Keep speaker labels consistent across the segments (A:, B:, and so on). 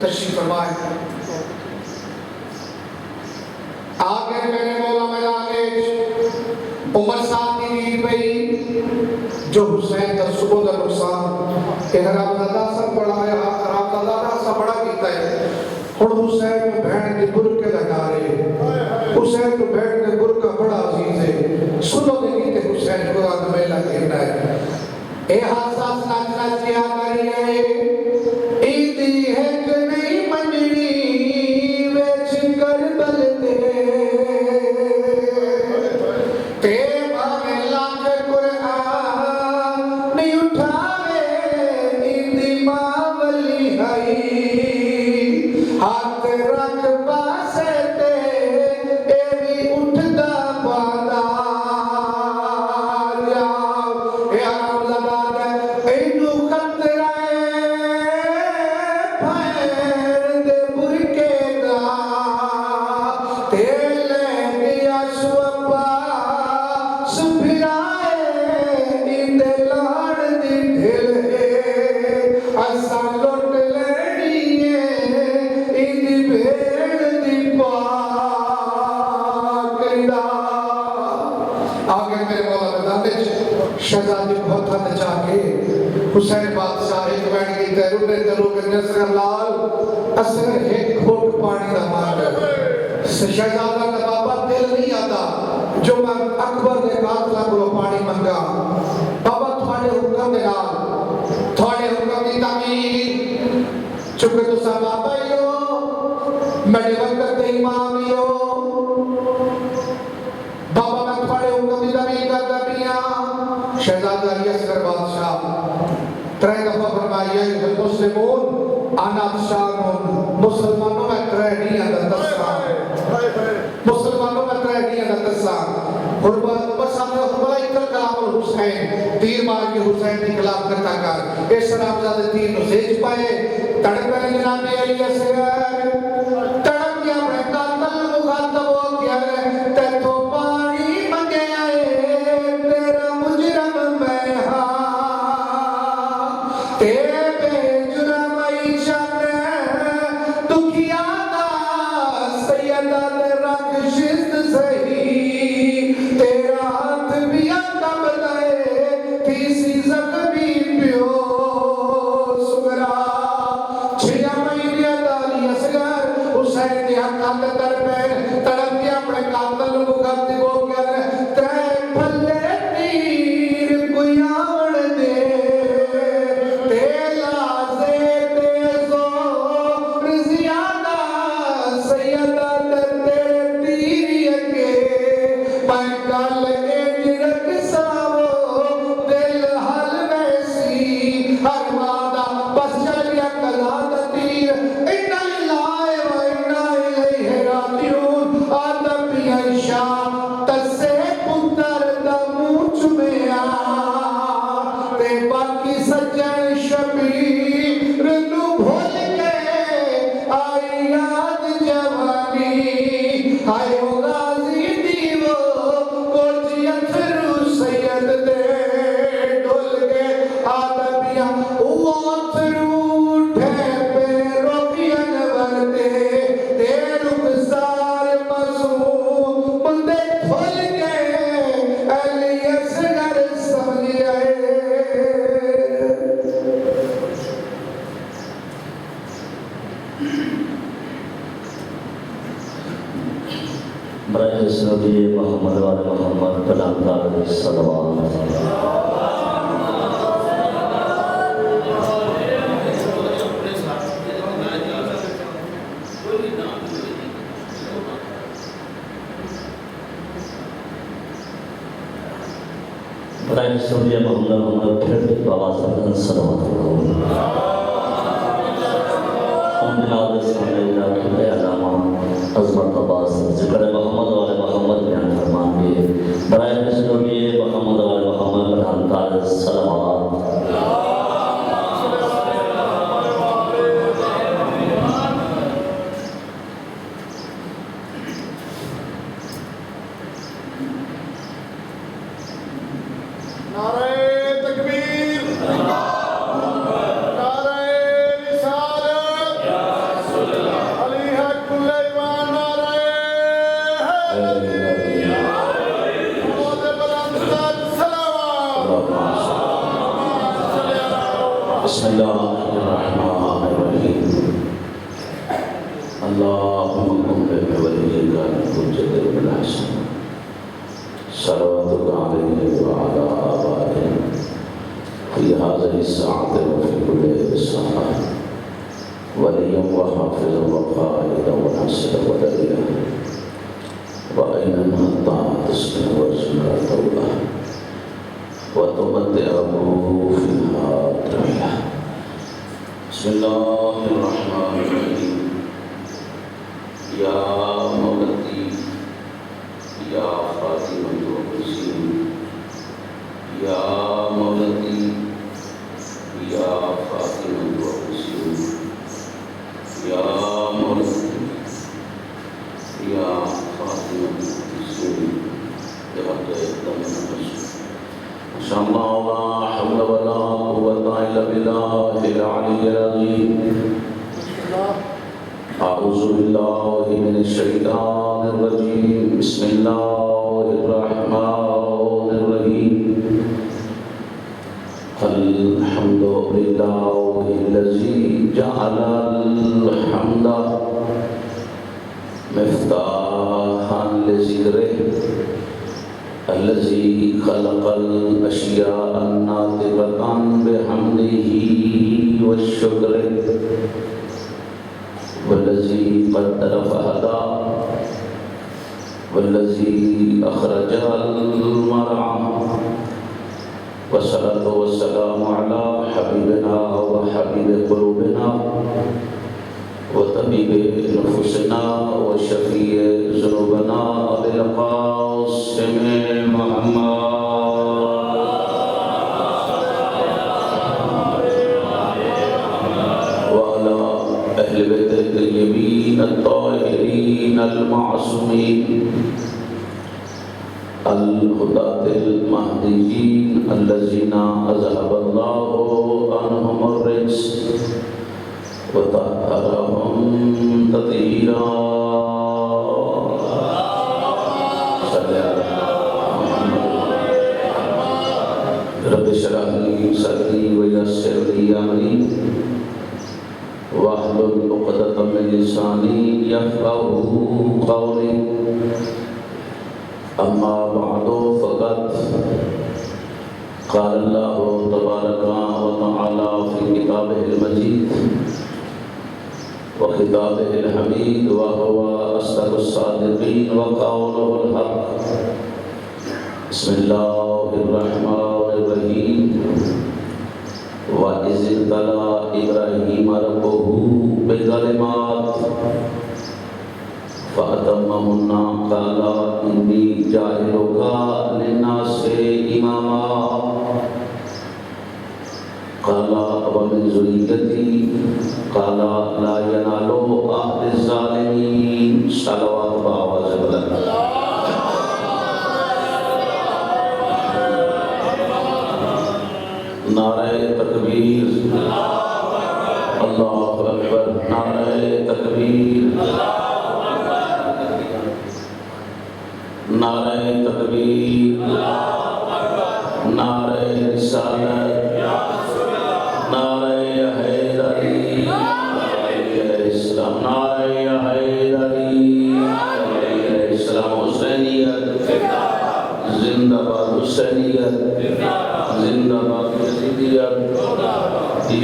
A: تشریف فرمائے آگے میرے مولا میدان عمر صاحب کی نیل پئی جو حسین کا صبح کا نقصان احرام دادا سا بڑا ہے احرام دادا سا بڑا کیتا ہے اور حسین میں بہن کے برکے لگا رہے حسین کو بہن کے برکہ بڑا عزیز ہے سنو دیکھی کہ حسین کو آدھ میلہ کہنا ہے اے حساس ناچ ناچ کیا کری ہے ایدی ہے کہ نہیں منی ویچ کربل دے تے بھاوے لاکھ قرآن نہیں اٹھاوے ایدی ماولی ہائی ہاتھ رکھ پاسے تے اے بھی اٹھ دا بادا یا لباد اینو خطرہ پھیر دے برکے دا تیلے دیا شوپا سپھرائے اندے لاڑ دی ڈھلے ایسا لوٹ لیڑیے اندی بھیڑ دی پاکڑا آگے میرے مولا میدان شہزادی بہت حد جا کے حسین بادشاہ ایک بیٹھ گئی تیروں نے دلوں کے نصر لال اثر ایک گھوٹ پانی دا مانگ شہزادہ کا بابا دل نہیں آتا جو میں اکبر نے قاتلہ کو پانی منگا بابا تھوڑے حکم دے نال تھوڑے حکم دی تعمیر چونکہ تو سا بابا ہی ہو میرے وقت دے امام ہی ہو بابا میں تھوڑے حکم دی تعمیر کرتا پیا شہزادہ علی اصغر بادشاہ ترے دفعہ فرمائی ہے المسلمون انا شانون مسلمانوں میں ترے نہیں اندر دستان مسلمانوں میں ترے نہیں اندر دستان بس ہم نے فرمایا اکل کلام الحسین تیر مار کے حسین کی کلام کرتا کر اس رام زیادہ تیر نو سیج پائے تڑک پہلے جناب علی اصغر تڑک کیا اپنے قاتل مخاطب ہو کیا ہے تیتھو پانی منگے آئے تیرا مجرم میں ہاں تیرے بے جرم عیشت دکھیا دا سیدہ تیرا کشست سہی تیرا ہاتھ بھی اندم دے تیسی زخمی پیو سگرا چھیا مہینے دالی اصغر حسین دی حقات در پہ تڑپ دیا اپنے قاتل مخاطب ہو گیا ترے پھلے تیر کوئی آوڑ دے تیلا زیتے زور زیادہ سیدہ تیرے تیری اکے پینکال ایج رکھ ساو دل حل ویسی ہر مادہ بس چلیا کلاد تیر اِنَّا لِلَّهِ وَإِنَّا إِلَيْهِ رَاجِعُونَ آدم بھی عائشہ تسے پتر دا موچ میں آ تے باقی سجن شبیر نو بھول کے آئی یاد جوانی آئے ہو غازی دیو کوچی اتھرو سید دے ڈول کے آدمیاں وہ اتھرو ٹھیپے روکی انور دے تے رخسار مصوم بندے کھول کے علی اصغر سمجھ آئے
B: برائے سنوی محمد وعلى محمد بلانکار علیہ السلام برائے سنوی محمد پھر بابا صلی صلوات اللہ ہم بناد سامنے اللہ کی علامہ عظمت عباس ذکر محمد وعلى محمد بیان فرمان بھی برائے سنوی محمد وعلى محمد بلانکار السلام
C: نعرہ تکبیر نعرہ رسالت
B: بسم اللہ الرحمن الرحیم اللہم کن بولیک الحجۃ ابن الحسن صلواتک علیہ وعلی آبائہ فی هذه الساعة وفی کل ساعة ولیا وحافظا وقائدا وناصرا ودليلا وعینا حتى تسكن وارزقنا طولا وتمتعه فيها طويلا بسم الله الرحمن الرحيم يا مولتي يا فاطمة الحسين يا مولتي يا فاطمة الحسين يا مولتي يا فاطمة الحسين بحق دم الرسول ما شاء الله لا حول ولا قوة إلا بالله العلي العظيم أعوذ بالله من الشيطان الرجيم بسم الله الرحمن الرحيم الحمد لله الذي جعل الحمد مفتاحا لذكره الذي خلق الأشياء الناطقة بحمده والشكر والذي قدر فهدى والذي أخرج المرعى والصلاة والسلام على حبيبنا وحبيب قلوبنا وطبيب نفوسنا وشفيع ذنوبنا أبي القاسم محمد وعلى أهل بيت الطيبين الطاهرين المعصومين الهداة المهديين الذين أذهب الله عنهم الرجس وطهرهم تطهيرا صل على محمد رب اشرح لي صدري ويسر لي أمري واحلل عقدة من لساني يفقهوا قولي أما بعد فقد قال الله تبارك وتعالى في كتابه المجيد وخطابه الحميد وهو أصدق الصادقين وقوله الحق بسم الله الرحمن الرحيم وإذ ابتلى إبراهيم ربه بكلمات فأتمهن قال إني جاعلك للناس إماما قال ومن ذريتي قال لا ينال عهد الظالمين صلوات بآواز بلند نعرہ تکبیر اللہ اکبر نعرہ تکبیر نعرہ تکبیر نعرہ رسالت نعرہ حیدری علیہ السلام نعرہ حیدری علیہ السلام حسینیت زندہ باد حسینیت زندہ باد یزیدیت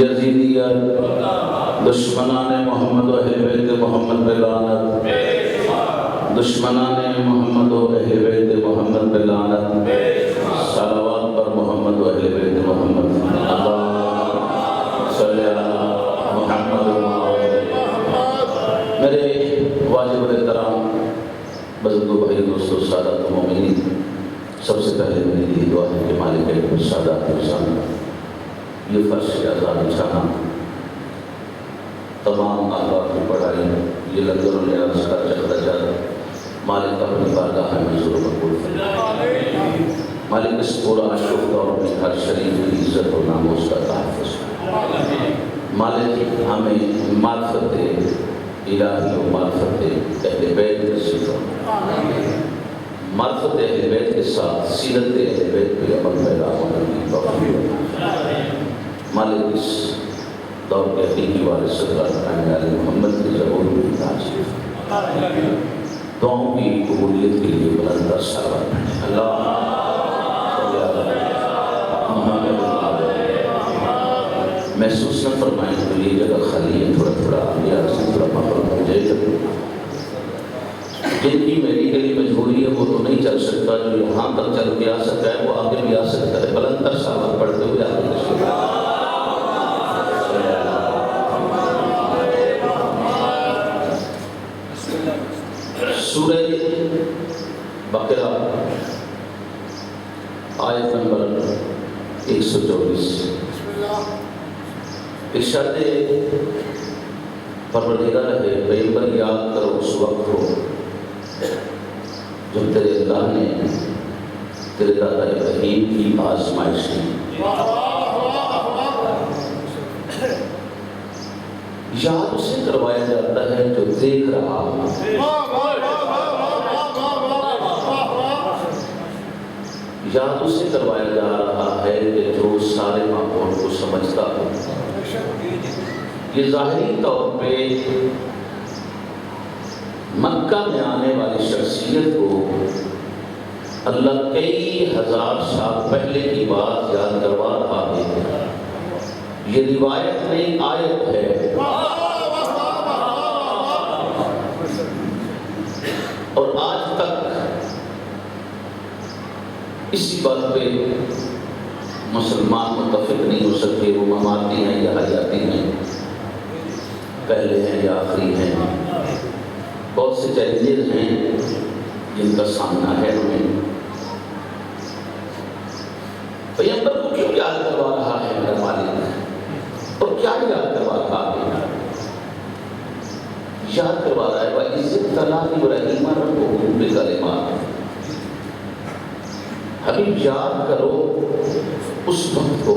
B: یزیدیت دشمنان محمد و اہل بیت محمد پہ لعنت دشمنان محمد و اہل بیت محمد پہ لعنت صلوات پر محمد و اہل بیت محمد اللہ صلی اللہ محمد میرے واجب الاحترام بزرگ بھائی دوستو سادات مومنین سب سے پہلے میری یہ دعا ہے کہ مالک سادات انسان یہ فرش کے آزاد چاہنا تمام آباد کی پڑھائی یہ لنگر و نیاز کا چکر جاتا مالک اپنی بارگاہ میں حضور مقبول فرمائے مالک اس پورا اشرف دور میں ہر شریف کی عزت و ناموس کا تحفظ مالک ہمیں معرفت الہی و معرفت اہل بیت نصیب فرمائے معرفت اہل بیت کے ساتھ سیرت اہل بیت پہ عمل پیدا ہونے کی توفیق مالک اس دور کے حقیقی وارث سرکار کہنے والے محمد کی ضرور بھی تاجر دعاؤں کی قبولیت کے لیے بلند سلوات اللہ محسوس نہ فرمائیں تو یہ جگہ خالی ہے، تھوڑا تھوڑا آگے سے تھوڑا ماحول ہو جائے گا. جن کی میڈیکلی مجبوری ہے وہ تو نہیں چل سکتا، جو یہاں تک چل کے آ سکتا ہے وہ آگے بھی آ سکتا ہے. بلند تر سلوات پڑھتے ہوئے آگے سورہ بقرہ آیت نمبر 124. ارشاد پروردگار ہے پیغمبر یاد کرو اس وقت ہو جب تیرے اللہ نے تیرے دادا ابراہیم کی آزمائش کی. یاد اسے کروایا جاتا ہے جو دیکھ رہا ہو. یاد اسے کروایا جا رہا ہے کہ جو سارے ماحول کو سمجھتا ہو. یہ ظاہری طور پہ مکہ میں آنے والی شخصیت کو اللہ کئی ہزار سال پہلے کی بات یاد کروا رہا ہے. یہ روایت نہیں آیت ہے. اور آج تک اسی بات پہ مسلمان متفق نہیں ہو سکتے وہ مماتی ہیں یا حیاتی ہیں، پہلے ہیں یا آخری ہیں. بہت سے چیلنجز ہیں جن کا سامنا ہے ہمیں. پیغمبر کو کیوں یاد کروا رہا ہے میرا مالک، اور کیا یاد کروا رہا ہے؟ یاد کروا رہا ہے وَإِذِ ابْتَلَىٰ إِبْرَاهِيمَ رَبُّهُ بِكَلِمَاتٍ. حبیب یاد کرو اس وقت کو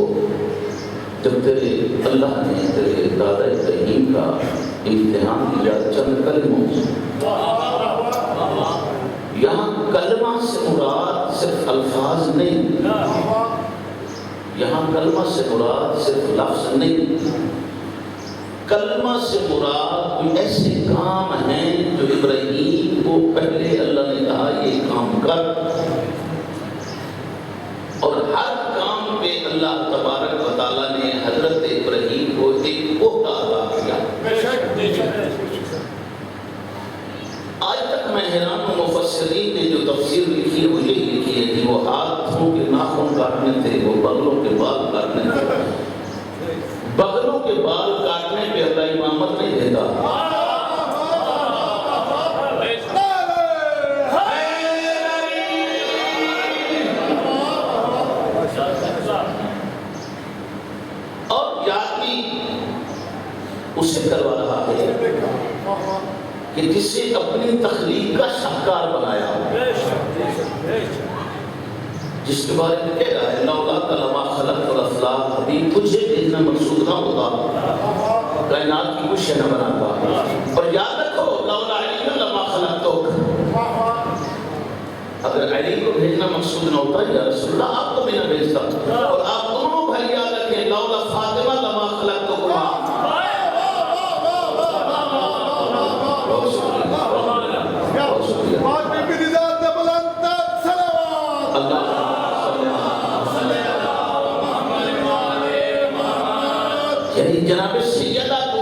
B: جب تیرے اللہ نے تیرے دادا ابراہیم کا امتحان لیا چند کلموں سے. یہاں کلمہ سے مراد صرف الفاظ نہیں، یہاں کلمہ سے مراد صرف لفظ نہیں، کلمہ سے مراد کوئی ایسے کام ہیں جو ابراہیم کو پہلے اللہ نے کہا یہ کام کر، اور ہر کام پہ اللہ تبارک و تعالیٰ نے حضرت ابراہیم کو ایک عہدہ عطا کیا. آج تک میں حیران ہوں مفسرین نے جو تفسیر لکھی ہے وہ یہی لکھی ہے کہ وہ ہاتھوں کے ناخن کاٹنے تھے، وہ بغلوں کے بال کاٹنے تھے. بغلوں کے بال کاٹنے پہ اللہ امامت نہیں دیتا. اور یاد بھی اسے کروا رہا ہے کہ جسے اپنی تخلیق کا شاہکار بنایا، جس کے بارے میں کہہ رہا ہے لولا لما خلقت الافلاق، ابھی تجھے بھیجنا مقصود نہ ہوتا کائنات کی کچھ شے نہ بناتا. اور یاد رکھو لولا علی لما خلقتک، اگر علی کو بھیجنا مقصود نہ ہوتا یا رسول اللہ آپ کو بھی نہ بھیجتا. اور آپ دونوں بھائی یاد رکھیں لولا فاطمہ لما خلقتکما. یعنی جناب سیدہ کو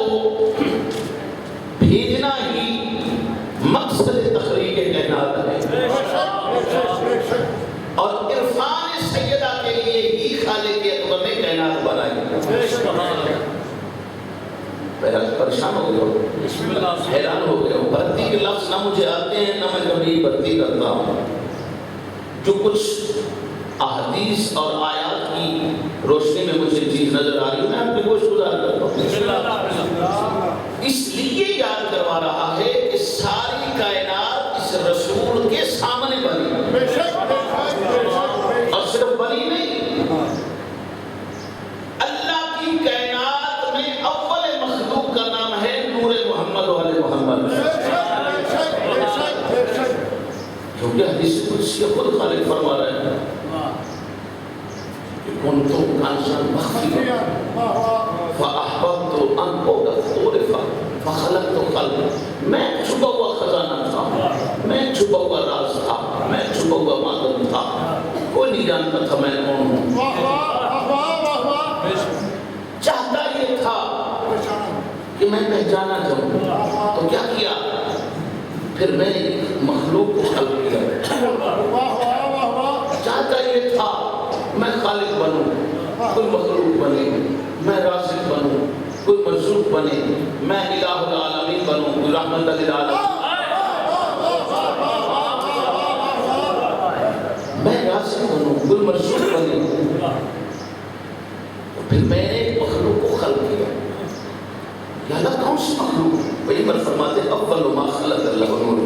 B: بھیجنا ہی مقصد تخلیق کائنات ہے، اور عرفان سیدہ کے لیے ہی خالق اکبر نے کائنات بنائی. پریشان ہو گئے ہو، حیران ہو گئے ہو. بھرتی کے لفظ نہ مجھے آتے ہیں نہ میں کبھی بھرتی کرتا ہوں. جو کچھ احادیث اور آیات کی روشنی میں مجھے چیز نظر آ رہی ہے میں اپنے گوشت گزار کرتا ہوں. اس لیے یاد کروا رہا ہے کہ ساری کائنات اس رسول کے سامنے بنی، اور صرف بنی نہیں، اللہ کی کائنات میں اول مخلوق کا نام ہے نور محمد والے محمد. کیونکہ حدیث قدسی خود خالق فرما رہے ہیں کنتم کنزا مخفیا فاحببت
C: جانتا تھا میں کون ہوں. چاہتا یہ تھا کہ میں پہچانا جاؤں. تو کیا کیا؟ پھر میں مخلوق کو خلق کیا. چاہتا یہ تھا میں خالق بنوں، کوئی مخلوق بنے. میں رازق بنوں، کوئی مرزوق بنے. میں الہ العالمین بنوں، کوئی رحمت للعالمین. میں رازق بنوں، کوئی مرزوق بنے. پھر میں نے ایک مخلوق کو خلق کیا. یا اللہ کون سی مخلوق؟ پیغمبر فرماتے ہیں اول ما خلق اللہ نور.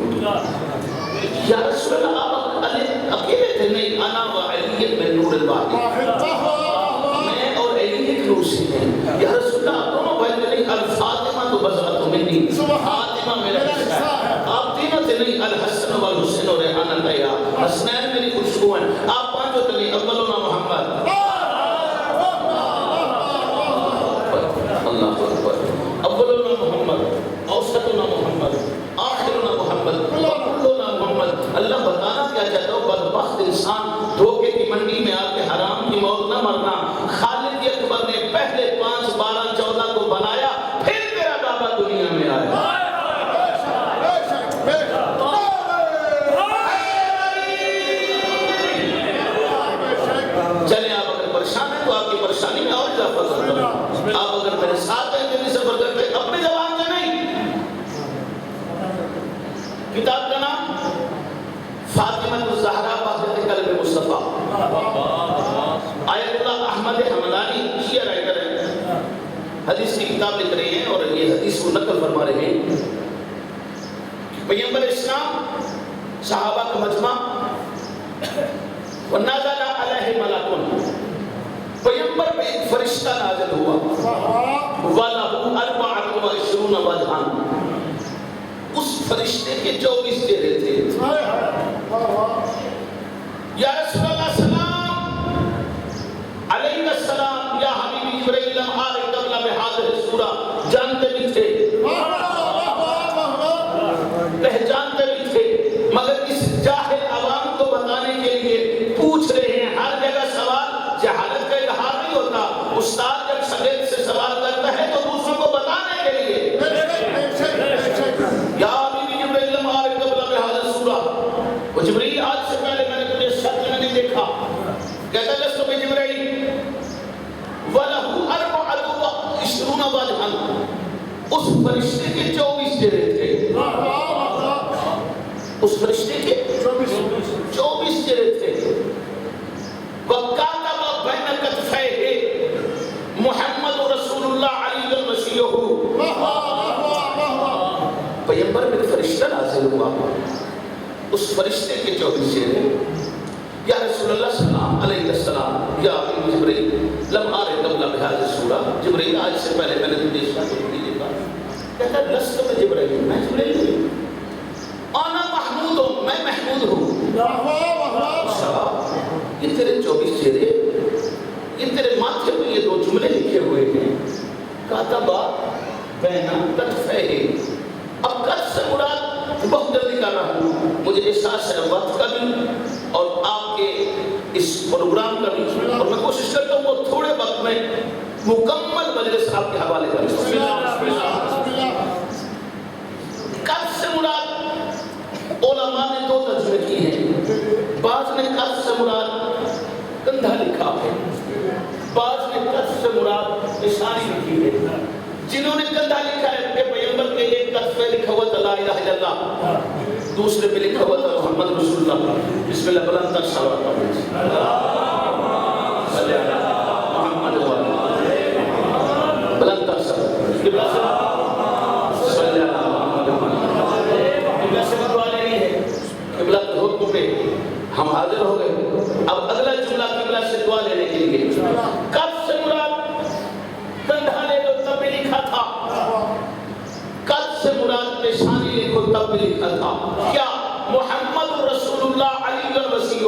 C: یا رسول اللہ آپ اکیلے تھے؟ نہیں، انا و علی من نور الواحد. میں اور علی ایک نور سے ہیں. یا رسول اللہ آپ دونوں بھائی تھے؟ نہیں، الفاطمہ تو بضعۃ منی، فاطمہ میرا حصہ ہے. آپ تینوں تھے؟ نہیں، الحسن والحسین و ریحان الحیا، حسنین میری خوشبو ہیں. آپ پانچوں تھے؟ نہیں، اولنا محمد. اللہ اکبر. اولنا محمد، اوسطنا محمد، آخرنا محمد، کلنا محمد. اللہ بتانا کیا چاہتا ہو؟ بدبخت انسان دھوکے کی منڈی میں آ کے حرام کی موت نہ مرنا. خالق اکبر نے پہلے 5، 12، 14 کو بنایا، پھر تیرا بابا دنیا میں آیا. چلیں آپ اگر پریشان ہیں تو آپ کی پریشانی میں اور اضافہ کرتا ہوں. آپ اگر میرے ساتھ ہیں دلی سفر کرتے اپنی زبان سے نہیں. کتاب کا نام فاطمہ الزہرا بہجت قلب مصطفیٰ. آیت اللہ احمد حمدانی شیعہ رائٹر ہیں، حدیث کی کتاب لکھ رہے ہیں اور یہ حدیث کو نقل فرما رہے ہیں. پیغمبر اسلام صحابہ کا مجمع وَنَازَلَ عَلَيْهِ مَلَكٌ. پیغمبر پہ ایک فرشتہ نازل ہوا. وَلَهُ 24 وجہاً. اس فرشتے کے 24 چہرے تھے. یا رسول اللہ سلام علیہ السلام، یا حبیبی جبرائیل لم آرِ قبل بہذہ السورہ. جانتے بھی تھے، پہچانتے بھی تھے، مگر اس جاہل عوام کو بتانے کے لیے پوچھ رہے ہیں. ہر جگہ سوال جہالت کا اظہار نہیں ہوتا. استاد جب شاگرد سے سوال کرتا ہے تو دوسروں کو بتانے کے لیے. یا حبیبی جبرائیل لم آرِ قبل بہذہ السورہ. وہ جبرائیل آج سے پہلے میں نے تجھے شکل میں نہیں دیکھا. کہتا لست بجبرائیل وَلَهُ 24 وجہاً. اس فرشتے کے 24 چہرے تھے. اس فرشتے کے 24 چہرے تھے. وَكَاتَبَ بَيْنَ كَتْفَيْهِ محمد رسول اللہ علی المسیح. پیغمبر میں فرشتہ نازل ہوا. اس فرشتے کے 24 چہرے. یا رسول اللہ سلام علیہ السلام، یا جبرائیل لم آرِ قبل بہذہ السورہ. جبرائیل آج سے پہلے میں نے تجھے اس کا نہیں دیکھا. کہتا ہے لست میں جبرائیل، میں جبرائیل نہیں. انا محمود ہوں، میں محمود ہوں. یہ تیرے 24 چہرے، یہ تیرے ماتھے پہ یہ 2 جملے لکھے ہوئے ہیں. کاتبہ بین کتفیہ. اب کتف سے مراد بہت جلدی کر رہا ہوں، مجھے احساس ہے وقت کا بھی اور آپ کے اس پروگرام کا بھی، اور میں کوشش کرتا ہوں وہ تھوڑے وقت میں مکمل مجلس آپ کے حوالے کریں. کتف سے مراد علماء نے 2 ترجمے کیے ہیں. بعض نے کتف سے مراد کندھا لکھا ہے، بعض نے کتف سے مراد نشانی لکھی ہے. جنہوں نے کندھا لکھا ہے کہ پیغمبر کے ایک کتف پہ لکھا ہوا تھا لا الہ الا اللہ، دوسرے پہ لکھا ہوا تھا محمد رسول اللہ. بسم اللہ بلند تر صلوات صلی اللہ محمد بلند تر صلوات صلی اللہ محمد. قبلہ سے دعا لینی ہے. قبلہ کے حکم پہ ہم حاضر ہو گئے. اب اگلا جملہ قبلہ سے دعا لینے کے لیے. کتف سے مراد کندھا لے لو تب بھی لکھا تھا، کتف سے مراد پیشانی لکھو تب بھی لکھا تھا. کیا؟ محمد رسول اللہ علی المسیح.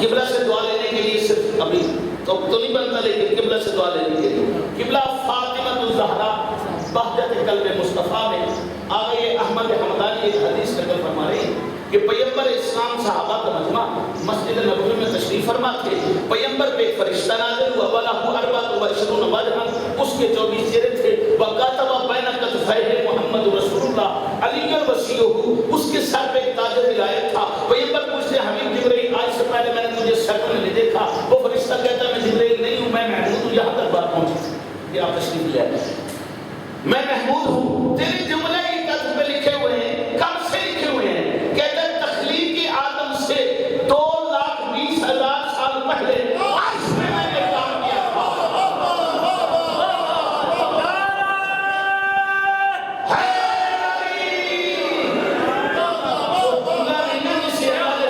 C: قبلہ سے دعا لینے کے لیے صرف ابھی تو نہیں بنتا، لیکن قبلہ سے دعا لینے کے لیے قبلہ فاطمہ الزہرا بہجت قلب مصطفیٰ میں آگے. احمد حمدانی ایک حدیث نقل فرما رہے ہیں کہ کہ پیغمبر اسلام صحابہ کا مجمع مسجد نبوی میں تشریف فرما تھے. پیغمبر پہ ایک فرشتہ نازل ہوا وَلَهُ 24 وجہاً، اس کے 24 چہرے تھے. وَكَتَبَ بَيْنَ كَتْفَيْهِ محمد رسول اللہ علی الوصیہ، اس کے سر پہ ایک تاج ولایت تھا. پیغمبر پوچھتے حبیب جبرائیل آج سے پہلے میں نے تجھے سر میں نہیں دیکھا. وہ فرشتہ کہتا ہے میں جبرائیل نہیں ہوں، میں محمود ہوں. یہاں تک بات پہنچی کہ آپ تشریف لے آئے. میں محمود ہوں. تیرے جملے ہی کتب پہ لکھے ہوئے ہیں. کب سے لکھے ہوئے ہیں؟ کہتے ہیں تخلیق آدم سے 2,20,000 سال پہلے عرش میں میں نے کام کیا تھا.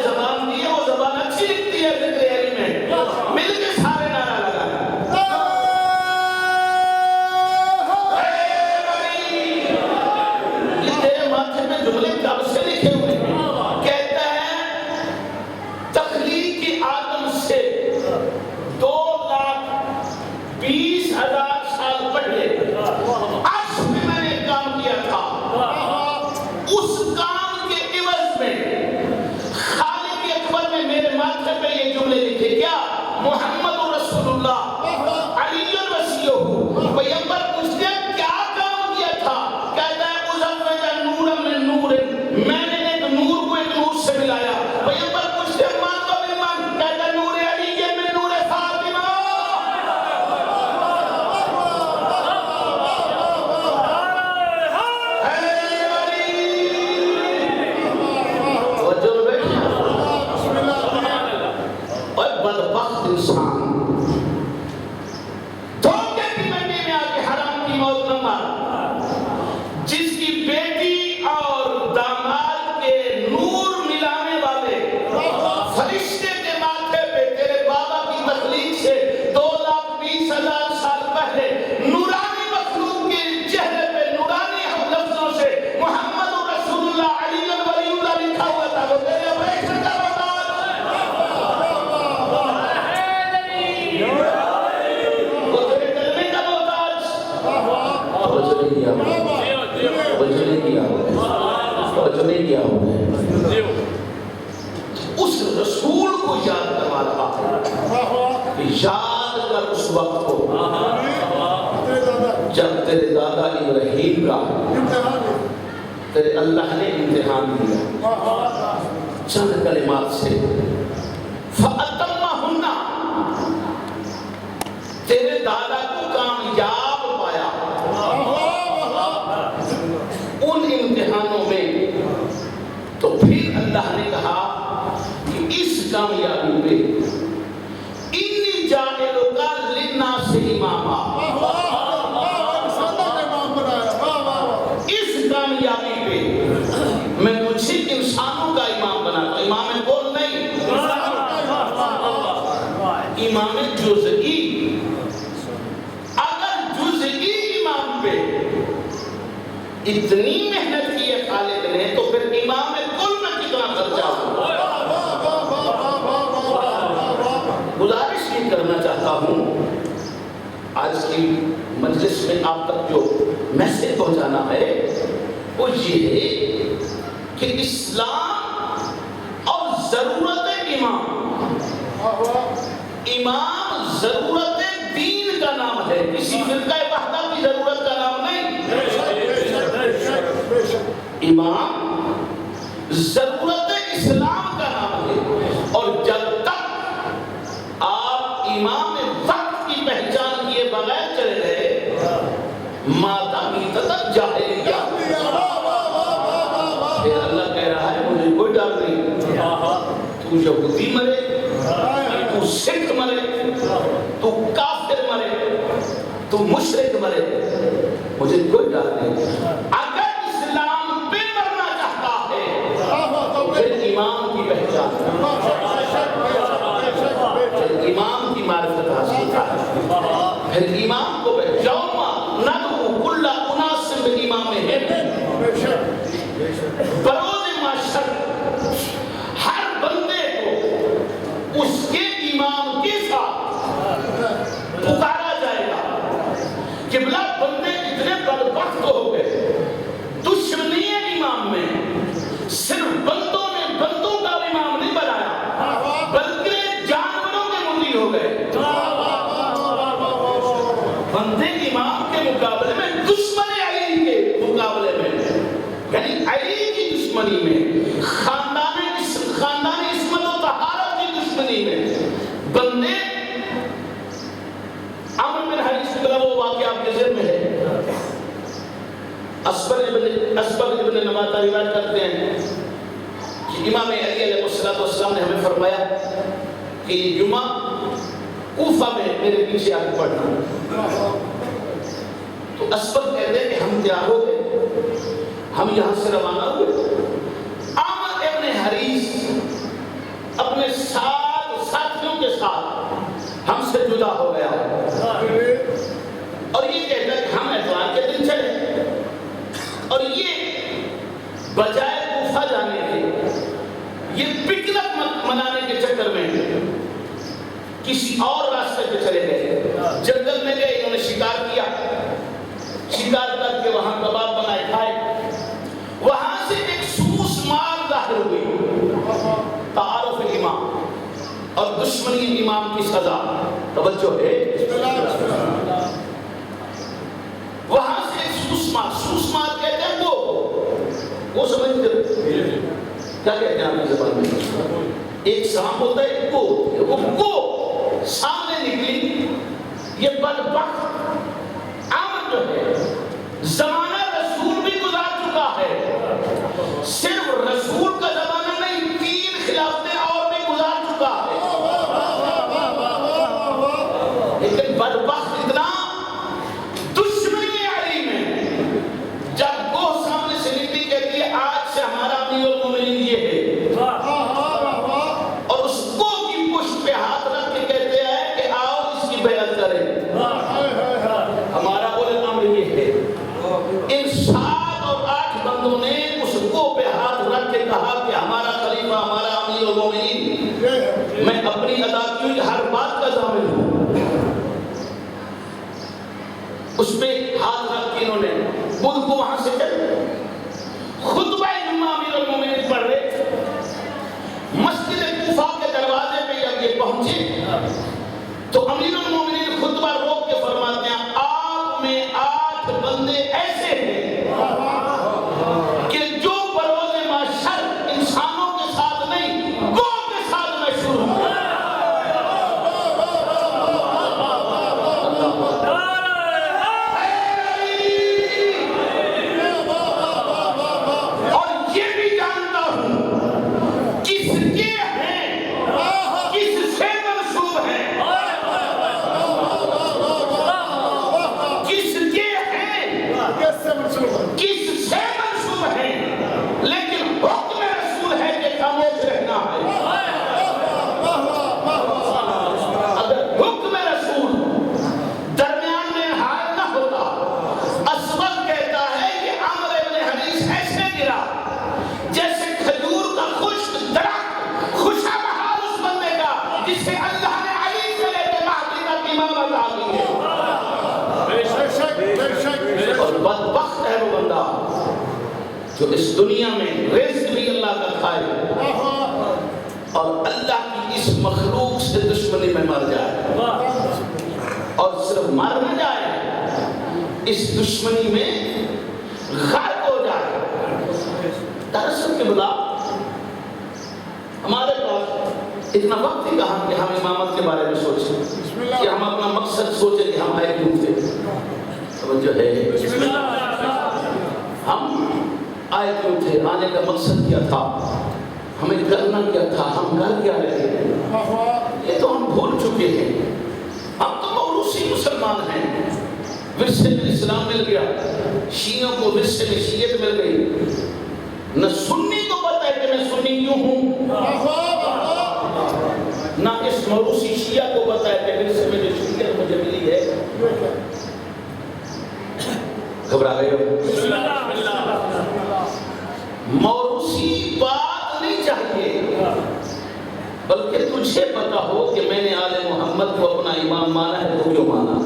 C: زبان دی ہے، وہ زبان اچھی لکھتی ہے ذکر علی میں. مل کے سارے نعرہ لگا. جملے کب سے لکھے ہوئے ہیں؟ کہتا ہے تخلیق آدم سے 2,20,000 سال پہلے عرش میں میں نے کام کیا تھا. اس کام کے عوض میں خالق اکبر نے میرے ماتھے پہ یہ جملے لکھے. کیا؟ محمد رسول اللہ علی الوصیہ. پیغمبر پوچھتے ہیں کیا کام کیا تھا؟ کہتا ہے میں نے ایک نور کو ایک نور سے ملایا. پیغمبر پوچھتے ہیں مان تو من مان، کہتا نور علی کے من نور فاطمہ. اور بدبخت انسان دھوکے کی منڈی میں آ کے حرام کی موت نہ مار. جس کی بیٹی اور داماد کے نور ملانے والے فرشتے کے ماتھے پہ تیرے بابا کی تخلیق سے 2,20,000 سال پہلے نورانی مخلوق کے چہرے پہ نورانی لفظوں سے محمد رسول اللہ علی الولی اللہ لکھا ہوا تھا. وہ تیرے اپریشن کا محتاج، وہ تیرے کلمے کا محتاج. اس رسول کو یاد کروا رہا. یاد کر اس وقت کو جب تیرے دادا ابراہیم کا تیرے اللہ نے امتحان دیا چند کلمات سے. فَأَتَمَّهُنَّ، تیرے دادا کو کامیاب پایا ان امتحانوں میں. تو پھر اللہ نے کہا کہ اس کامیابی پہ انی جاعلک للناس اماما، اس کامیابی پہ میں تجھے انسانوں کا امام بناتا. امام کون نہیں، امام جزئی. اگر جزئی امام پہ اتنی محنت کی ہے خالق نے تو پھر امام کل میں کتنا خرچہ ہوگا. گزارش یہ کرنا چاہتا ہوں آج کی مجلس میں آپ تک جو میسج پہنچانا ہے وہ یہ ہے کہ اسلام اور ضرورت امام، امام ضرورت دین کا نام ہے، کسی فرقہ وحدہ کی ضرورت کا نام نہیں. امام ضرورت اسلام کا نام ہے. اور جب تک آپ امام وقت کی پہچان کیے بغیر چلے گئے مادامی تک جاہلیہ. پھر اللہ کہہ رہا ہے مجھے کوئی ڈر نہیں. تو یہودی مرے، تو سکھ مرے، تو کافر مرے، تو مشرک مرے، مجھے کوئی ڈر نہیں. اگر اسلام پہ مرنا چاہتا ہے تو پھر امام کی پہچان، پھر امام کی معرفت حاصل کر، پھر امام کو یوما ندعو کل اناس بامامہم. بروز محشر ہر بندے کو اس کے امام کے ساتھ پکارا جائے گا. قبلہ بندے اتنے بدبخت ہو گئے، دشمنی امام میں صرف بندوں نے اسبغ ابن نباتہ روایت کرتے ہیں کہ امام علی علیہ السلام نے ہمیں فرمایا کہ یہ جمعہ کوفہ میں میرے پیچھے آ کے پڑھنا. تو اسبغ کہتے ہیں کہ ہم تیار ہو گئے, ہم یہاں سے روانہ ہوئے. عامر ابن حریث اپنے ساتھیوں کے ساتھ ہم سے جدا ہو گیا اور یہ کہتا ہے کہ ہم اتوار کے دن چلے, اور یہ بجائے کوفہ جانے کے یہ پکنک منانے کے چکر میں کسی اور راستے پہ چلے گئے. جنگل میں گئے, انہوں نے شکار کیا, شکار کر کے وہاں کباب بنائے کھائے. وہاں سے ایک سوس مال ظاہر ہوئی, تعارف امام اور دشمنی امام کی سزا. توجہ ہے, وہاں سے ایک سوس مال کہتے ہیں وہ سمجھتے کیا کہتے ہیں آپ کی زبان میں؟ ایک سانپ ہوتا ہے, وہ سامنے نکلی. یہ بدبخت عامر جو ہے زمانہ رسول بھی گزار چکا ہے, صرف رسول کا زمانہ نہیں, 3 خلافتیں اور بھی گزار چکا ہے. لیکن بدبخت اتنا دشمنی علی میں, جب وہ سامنے سے نکلی کہتی ہے آج سے ہمارا امیر المومنین یہ ہے, اور اس کو کی پشت پہ ہاتھ رکھ کے کہتے ہیں کہ آؤ اس کی بیعت کریں, ہمارا اول الامر یہ ہے. ان 7 اور 8 بندوں نے اس کو پہ ہاتھ رکھ کے کہا کہ ہمارا خلیفہ, ہمارا امیر المومنین, میں اپنی ادا کی ہر بات کا ضامن ہوں. اس پہ ہاتھ رکھ کے انہوں نے خود کو وہاں سے چلے. خطبہ جمعہ امیر المومنین پڑھ رہے, مسجد کوفہ کے دروازے پہ جب یہ پہنچے تو امیر المومنین خطبہ روک کے فرماتے ہیں آپ میں 8 بندے ایسے ہیں کہ جو بروز محشر انسانوں کے ساتھ نہیں گو کے ساتھ مشہور ہوں. بدبخت ہے وہ بندہ جو اس دنیا میں رزق بھی اللہ کا کھائے اور اللہ کی اس مخلوق سے دشمنی میں مر جائے, اور صرف مر نہ جائے, اس دشمنی میں غرق ہو جائے. دراصل کے بلا ہمارے پاس اتنا وقت ہی کہاں کہ ہم امامت کے بارے میں سوچیں, کہ ہم اپنا مقصد سوچیں کہ ہم آئے کیوں تھے. جو ہے ہم آئے کیوں تھے, آنے کا مقصد کیا تھا, ہمیں کرنا کیا تھا, ہم کر کیا رہے ہیں, یہ تو ہم بھول چکے ہیں. ہم تو موروثی مسلمان ہیں, ورثے میں اسلام مل گیا, شیعوں کو ورثے میں شیعت مل گئی. نہ سنی کو پتہ ہے کہ میں سنی کیوں ہوں, نہ اس موروثی شیعہ کو پتہ ہے کہ ورثے میں جو شیعت مجھے ملی ہے. گھبرا گئے ہو؟ موروثی بات نہیں چاہیے, بلکہ تجھے پتا ہو کہ میں نے آل محمد کو اپنا امام مانا ہے تو کیوں مانا,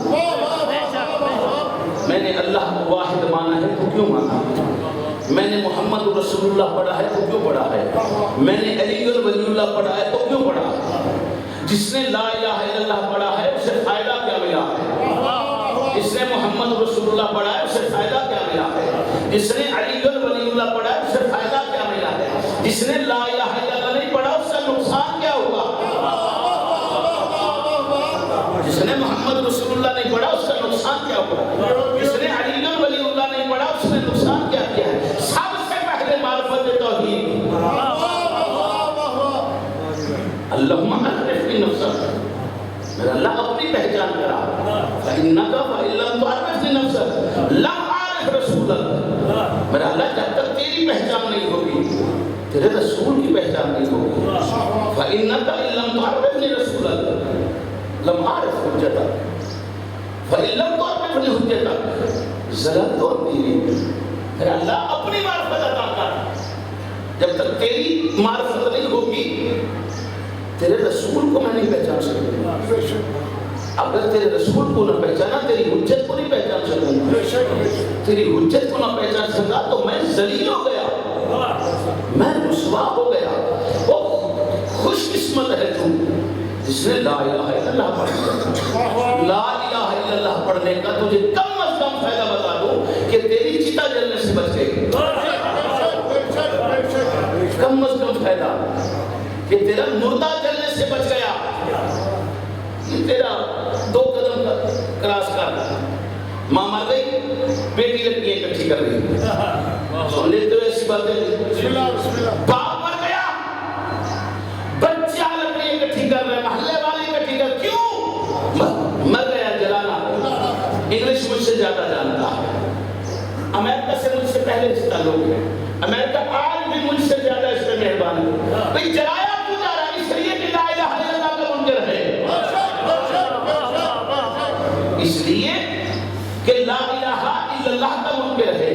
C: میں نے اللہ کو واحد مانا ہے تو کیوں مانا, میں نے محمد رسول اللہ پڑھا ہے تو کیوں پڑھا ہے, میں نے علی ولی اللہ پڑھا ہے تو کیوں پڑھا. جس نے لا الہ الا اللہ پڑھا ہے اسے فائدہ کیا ملا ہے, جس نے محمد رسول اللہ پڑھا ہے اسے فائدہ کیا ملا ہے, جس نے علی ولی اللہ پڑھا ہے اسے فائدہ کیا ملا ہے, جس نے لا الہ الا اللہ نہیں پڑھا اس کا نقصان کیا ہوگا, جس نے محمد رسول اللہ نہیں پڑھا اس کا نقصان کیا ہوگا, جس نے علی ولی اللہ نہیں پڑھا اس نے نقصان فَإِنَّكَ فَإِن لَّمْ تُعَرِّفْنِ نَفْسَكَ لَمْ أَعْرِفْ رَسُولَكَ. میرا اللہ جب تک تیری پہچان نہیں ہوگی تیرے رسول کی پہچان نہیں ہوگی. فَإِنَّكَ إِن لَّمْ تُعَرِّفْنِ رَسُولَكَ لَمْ أَعْرِفْ حُجَّتَكَ فَإِن لَّمْ تُعَرِّفْنِ حُجَّتَكَ ضرورت ہوتی ہے. میرا اللہ اپنی معرفت عطا کر. جب تک تیری معرفت نہیں ہوگی تیرے رسول کو میں نہیں پہچان سکتا. اگر تیرے رسول کو نہ پہچانا تیری حجت کو نہیں پہچان سکوں. تیری حجت کو نہ پہچان سکا تو میں ذلیل ہو گیا, میں رسوا ہو گیا. وہ خوش قسمت ہے تو جس نے لا الہ الا اللہ پڑھ. لا الہ الا اللہ پڑھنے کا تجھے کم از کم فائدہ بتا دوں کہ تیری چتا جلنے سے بچ گئی. کم از کم فائدہ کہ تیرا مردہ جلنے سے بچ گیا. یہ تیرا 2 قدم کراس کر. ماں مر گئی, بیٹی لڑکیاں اکٹھی کر گئی. سن لیتے ہو ایسی باتیں. باپ مر گیا, بچہ لڑکیاں اکٹھی کر رہے, محلے والے اکٹھی کر. کیوں مر گیا؟ جلانا. انگلش مجھ سے زیادہ جانتا ہے, امریکہ سے مجھ سے پہلے سے تعلق ہے. امریکہ آج بھی مجھ سے زیادہ اس پہ مہربان ہے. بھئی جلایا کیوں جا رہا ہے؟ اس لیے کہ لا الہ الا اللہ کا منکر ہے. اس لیے کہ لا الہ الا اللہ کا منکر ہے.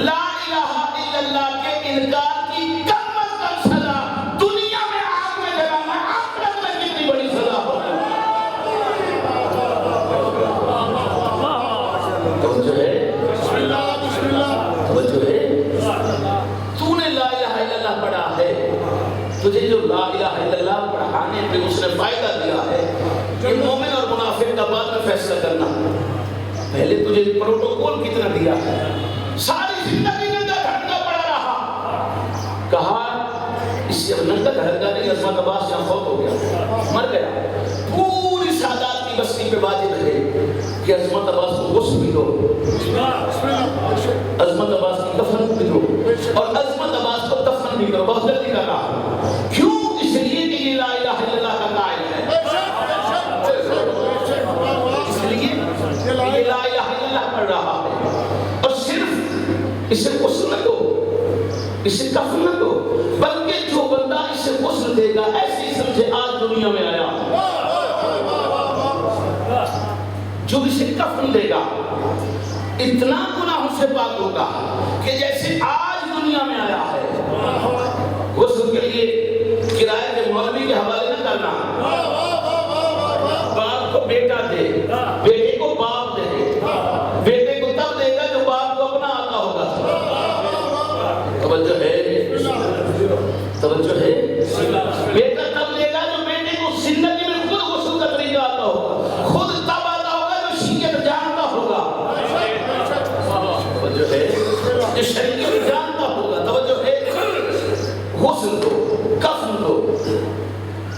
C: لا الہ الا اللہ کے انکار کی کم از کم سزا دنیا میں آگ میں جلانا, آخرت میں کتنی بڑی سزا ہوگی. توجہ ہے, توجہ ہے. تو نے لا الہ الا اللہ پڑھا ہے, تجھے جو لا الہ الا اللہ پڑھانے پہ اس نے فائدہ دیا ہے. یہ مومن اور منافق کا بعد میں فیصلہ کرنا. پہلے تجھے پروٹوکول کتنا دیا ہے. ساری زندگی ننگا دھڑکا پڑا رہا. کہا اس سے ننگا دھڑکا نہیں, عظمت عباس یہاں فوت ہو گیا, مر گیا. پوری سادات کی بستی پہ واجب ہے کہ عظمت عباس کو غسل بھی دو, عظمت عباس کی کفن بھی دو, اور عظمت عباس کو دفن بھی کرو. بہت جلدی کر رہا. کیوں؟ اس لیے کہ یہ لا الہ الا اللہ کا قائل ہے. اس لیے یہ لا الہ الا اللہ پڑھ رہا ہے. اور صرف اسے غسل نہ دو, اسے کفن نہ دو, بلکہ جو بندہ اسے غسل دے گا ایسے ہی سمجھے آج دنیا میں آیا. جو اسے کفن دے گا اتنا گناہوں سے پاک ہوگا کہ جیسے آج دنیا میں آیا ہے. غسل کے لیے کرائے کے مولوی کے حوالے نہ کرنا. باپ کو بیٹا دے, بیٹے کو باپ دے. بیٹے کو تب دے گا جو باپ کو اپنا آتا ہوگا. توجہ ہے, توجہ ہے. بیٹا تب دے گا جو بیٹے کو زندگی میں خود غسل کا طریقہ آتا ہوگا, خود تب آتا ہوگا جو شریعت جانتا ہوگا. توجہ ہے, جو شریعت جانتا ہوگا. توجہ ہے. غسل دو, کفن دو,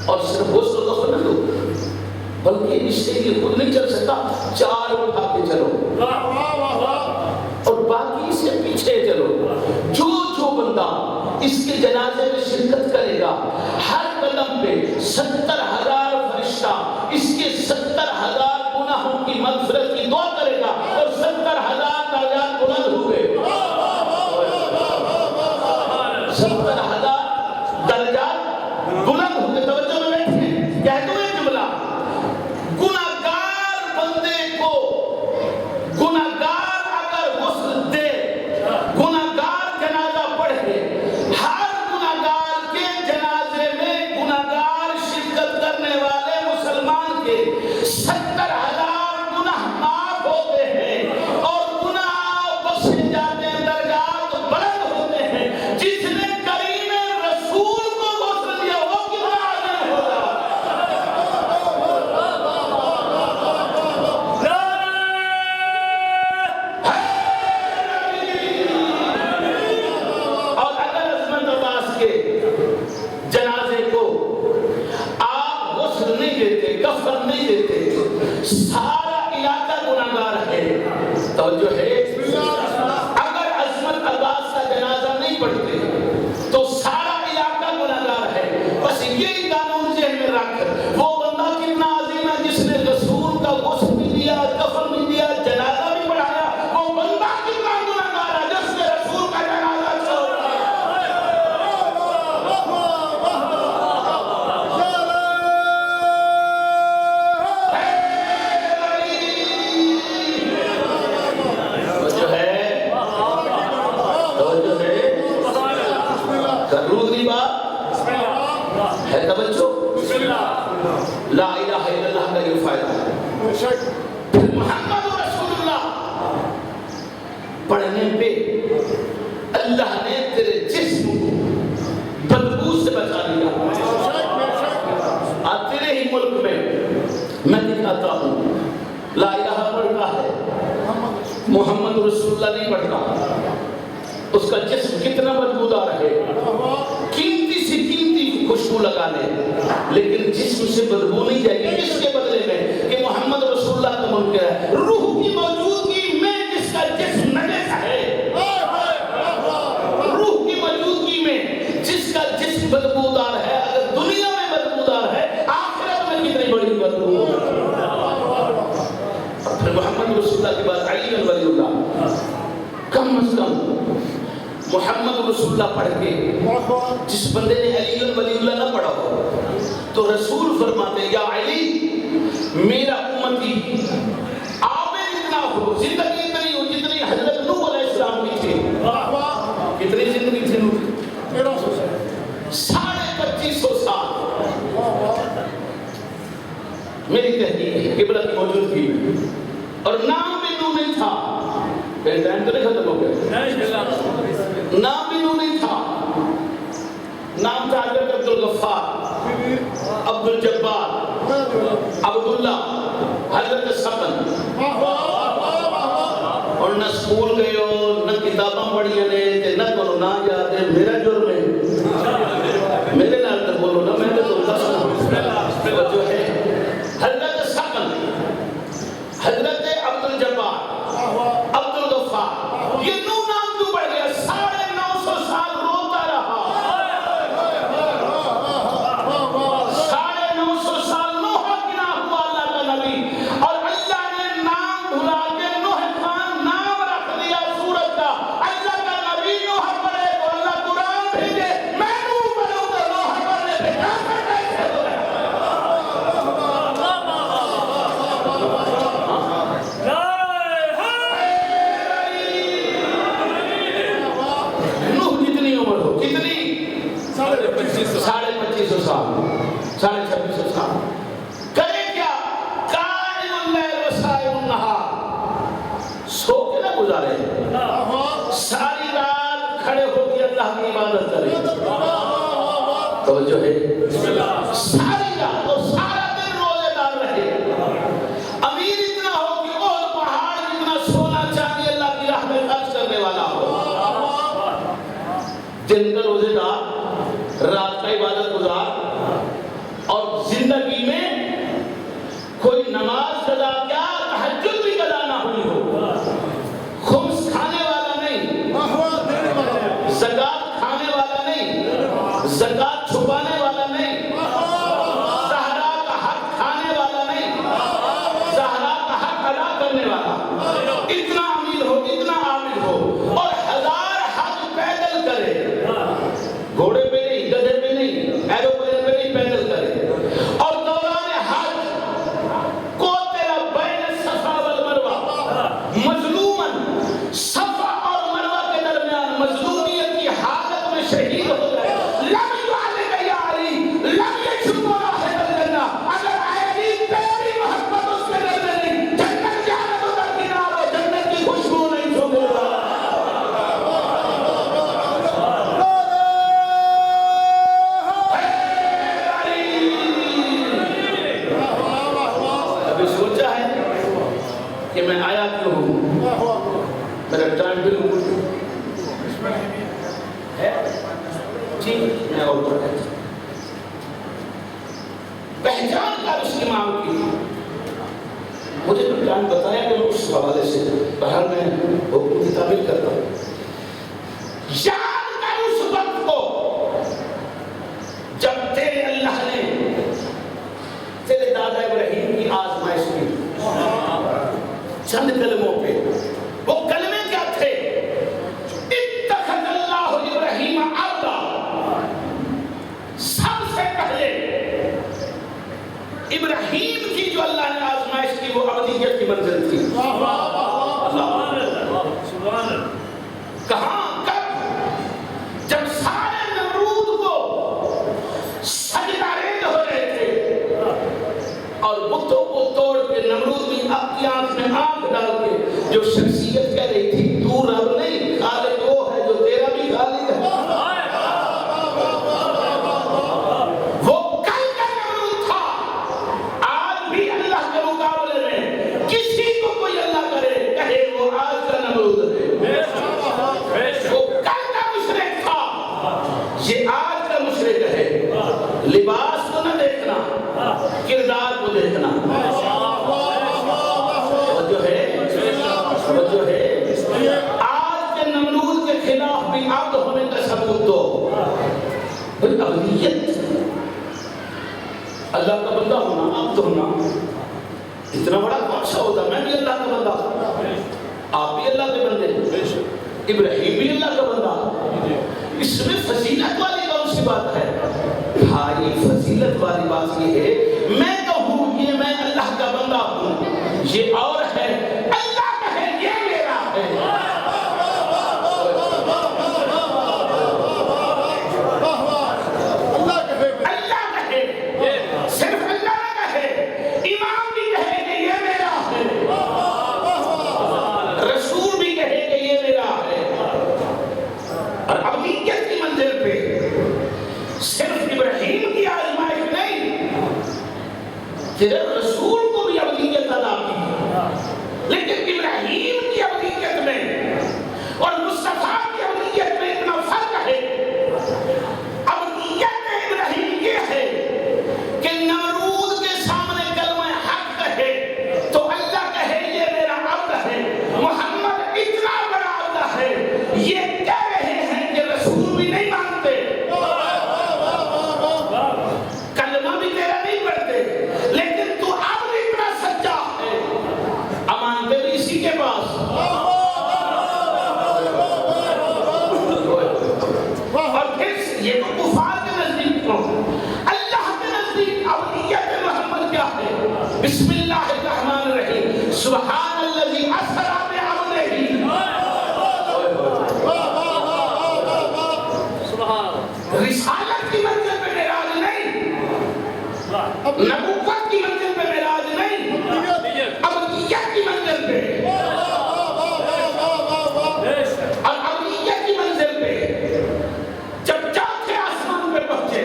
C: اور صرف غسل و کفن نہ دو بلکہ اس سے یہ خود نہیں چل سکتا, 4 اٹھا کے چلو اور باقی سے پیچھے چلو. جو بندہ اس کے جنازے میں شرکت کرے گا ہر قدم پہ 70,000 فرشتہ اس کے 70,000 گناہوں کی مغفرت کی دعا کرے گا, اور 70,000 درجات بلند ہوں گے. 70,000 درجات بلند ہوں گے. توجہ میں بیٹھیں, کہہ دوں ایک جملہ. گناہگار بندے کو گناہگار اگر غسل دے, گناہگار جنازہ پڑھے, ہر گناہگار کے جنازے میں گناہگار شرکت کرنے والے مسلمان کے 70,000 گناہ معاف ہوتے ہیں, اور گناہ بخشے جاتے ہیں, درجات بلند ہوتے ہیں. جس نے کریم رسول کو غسل دیا وہ کتنا عظیم ہوگا. اور اگر عظمت عباس کے جنازے کو آپ غسل نہیں دیتے, کفن نہیں دیتے, سارا علاقہ گناہگار ہے. توجہ ہے. اگر عظمت عباس کا جنازہ نہیں پڑھتے تو سارا علاقہ گناہگار ہے. بس یہی قانون ذہن میں رکھ, وہ بندہ کتنا عظیم ہے جس نے رسول کا غسل بھی دیا, کفن بھی پھر محمد رسول اللہ پڑھنے پہ اللہ نے تیرے جسم کو بدبو سے بچا لیا. آج تیرے ہی ملک میں دکھاتا ہوں لا الہ پڑھتا ہے, محمد رسول اللہ نہیں پڑھتا, اس کا جسم کتنا بدبودار ہے, قیمتی سے قیمتی خوشبو لگا لے لیکن جسم سے بدبو نہیں جائے گی. اس کے بدلے میں کہ محمد رسول اللہ کا ملک ہے, روح کی موجودگی میں جس کا جسم نجس ہے, روح کی موجودگی میں جس کا جسم بدبودار ہے, اگر دنیا میں بدبودار ہے آخرت میں کتنی بڑی بدبو ہوگی. پھر محمد رسول اللہ کے بعد علی ولی اللہ, کم از کم محمد رسول اللہ پڑھ کے جس بندے نے علی ولی اللہ نہ پڑھا ہو تو رسول فرماتے ہیں یا علی میرا امتی عامل اتنا ہو, زندگی اتنی ہو جتنی حضرت نوح علیہ السلام کی تھی. کتنی زندگی تھی نوح کی؟ 2550 سال. میری تحقیق ہے قبلہ کی موجودگی میں, اور نام بھی نوح نہیں تھا. ٹائم تو نہیں ختم ہو گیا, نام بھی نوح نہیں تھا, نام تھا حضرت عبدالغفار, عبدالجبار, عبداللہ, حضرت سبن. اور نہ سکول گئے ہو, نہ کتاباں پڑھی نے, نہ کرو نہ یاد ہے, میرا جرم ہے, میرے نال تک بولو نا, میں تو جو ہے حضرت سبن, حضرت عبدالجبار, عبدالغفار, یہ نو نام کیوں پڑھ گیا؟ 950 سال روتا رہا, 950 سال نوح گنا ہوا اللہ کا نبی, اور اللہ نے نام بھلا کے نوح خان نام رکھ دیا سورت کا. اللہ کا نبی نوح پڑھے تو اللہ قرآن بھیجے, میں نوح پڑھوں تو نوح پڑھنے پہ کافر کیسے ہو گئے؟ نوح جتنی عمر ہو, کتنی 2550 سال, 2650 سال, کرے کیا؟ قائم اللیل و سائم النہار, سو کے نہ گزارے, ساری رات کھڑے ہو کے اللہ کی عبادت کرے. توجہ ہے, ساری رات اور سارا دن روزے دار رہے, امیر اتنا ہو کہ اور پہاڑ اتنا سونا چاندی اللہ کی راہ میں خرچ کرنے والا ہو, دن کا روزے دار, رات کا عبادت گزار, اور زندگی میں کوئی نماز قضا کیا تہجد بھی قضا نہ ہوئی ہو, خمس کھانے والا نہیں, زکات کھانے والا نہیں, زکات چھپانے والا نہیں, زہرا کا حق کھانے والا نہیں, زہرا کا حق ادا کرنے والا, اتنا امیر ہو, اتنا عامل ہو, اور 1000 حج پیدل کرے, گھوڑے پہ نہیں, گدھے پہ نہیں, ایروپلین پہ نہیں, پیدل کرے, اور دوران حج قوتل بین الصفا والمروہ, مظلوماً صفا اور مروہ کے درمیان مظلومیت کی حالت میں شہید ہو گئے. لم یعلق یا علی لم یشم راحت الجنہ, اگر علی تیری محبت اس کے دل میں نہیں, جنت جانا تو درکنار ہو, جنت کی خوشبو نہیں چھوڑے گا. کہ میں آیا کیوں ہوں, میرا ٹائم بالکل ہے جی, میں اور پہچان کر اس امام کی, مجھے تو ٹائم بتایا کہ میں اس حوالے سے بہر میں حکم کی تعبیر کرتا ہوں. یاد کر اس وقت کو جب تیرے اللہ نے تیرے دادا ابراہیم کی آزمائش کی, چند کلموں پہ. وہ کلمے کیا تھے؟ اتخذ اللہ ابراہیم عبدا, سب سے پہلے ابراہیم کی جو اللہ نے آزمائش کی وہ عبدیت کی منزل تھی. کہاں, کب؟ جب سارے نمرود کو سجدہ ریز ہو رہے تھے اور بتوں کو توڑ کے نمرود وہ کل کا مشرک تھا، یہ آج کا مشرک ہے۔ لباس کو نہ دیکھنا، کردار کو دیکھنا۔ توجہ ہے آج کے نمرود کے خلاف بھی عبد ہونے کا ثبوت دو۔ ابدیت، اللہ کا بندہ ہونا، عبد ہونا، اتنا بڑا کون سا ہوتا؟ میں بھی اللہ کا بندہ، آپ بھی اللہ کے بندے، ابراہیم بھی اللہ کا بندہ۔ اس میں فضیلت والی کون سی بات ہے؟ بھائی فضیلت والی بات یہ ہے میں کہوں یہ میں اللہ کا بندہ ہوں، یہ اور ہے اللہ کہے یہ میرا ہے۔ اللہ کہے، صرف اللہ نہ کہے، امام بھی کہے کہ یہ میرا ہے، رسول بھی کہے کہ یہ میرا ہے۔ اور ابدیت کی منزل پہ صرف ابراہیم کی آزمائش نہیں، صرف رسول کو بھی ابدیت عطا کی، لیکن ابراہیم کی ابدیت میں اور مصطفیٰ کی ابدیت میں اتنا فرق ہے۔ ابدیت ابراہیم یہ ہے کہ نمرود کے سامنے کلمہ حق کہے تو اللہ کہے یہ میرا عبد ہے، محمد اتنا بڑا عبد ہے، یہ کہہ رہے ہیں کہ رسول بھی نہیں مانتے، کلمہ بھی تیرا نہیں پڑھتے، لیکن تو عبد اتنا سچا ہے، امانتے بھی اسی کے پاس۔ اور پھر یہ تو کفار کے نزدیک ہو، اللہ کے نزدیک ابدیت محمد کیا ہے؟ بسم اللہ الرحمن الرحیم، سبحان الذی اسری بعبدہ۔ رسالت کی منزل پہ معراج نہیں، نبوت کی منزل پہ معراج نہیں، ابدیت کی منزل پہ۔ اور ابدیت کی منزل پہ جب چوتھے آسمان پہ پہنچے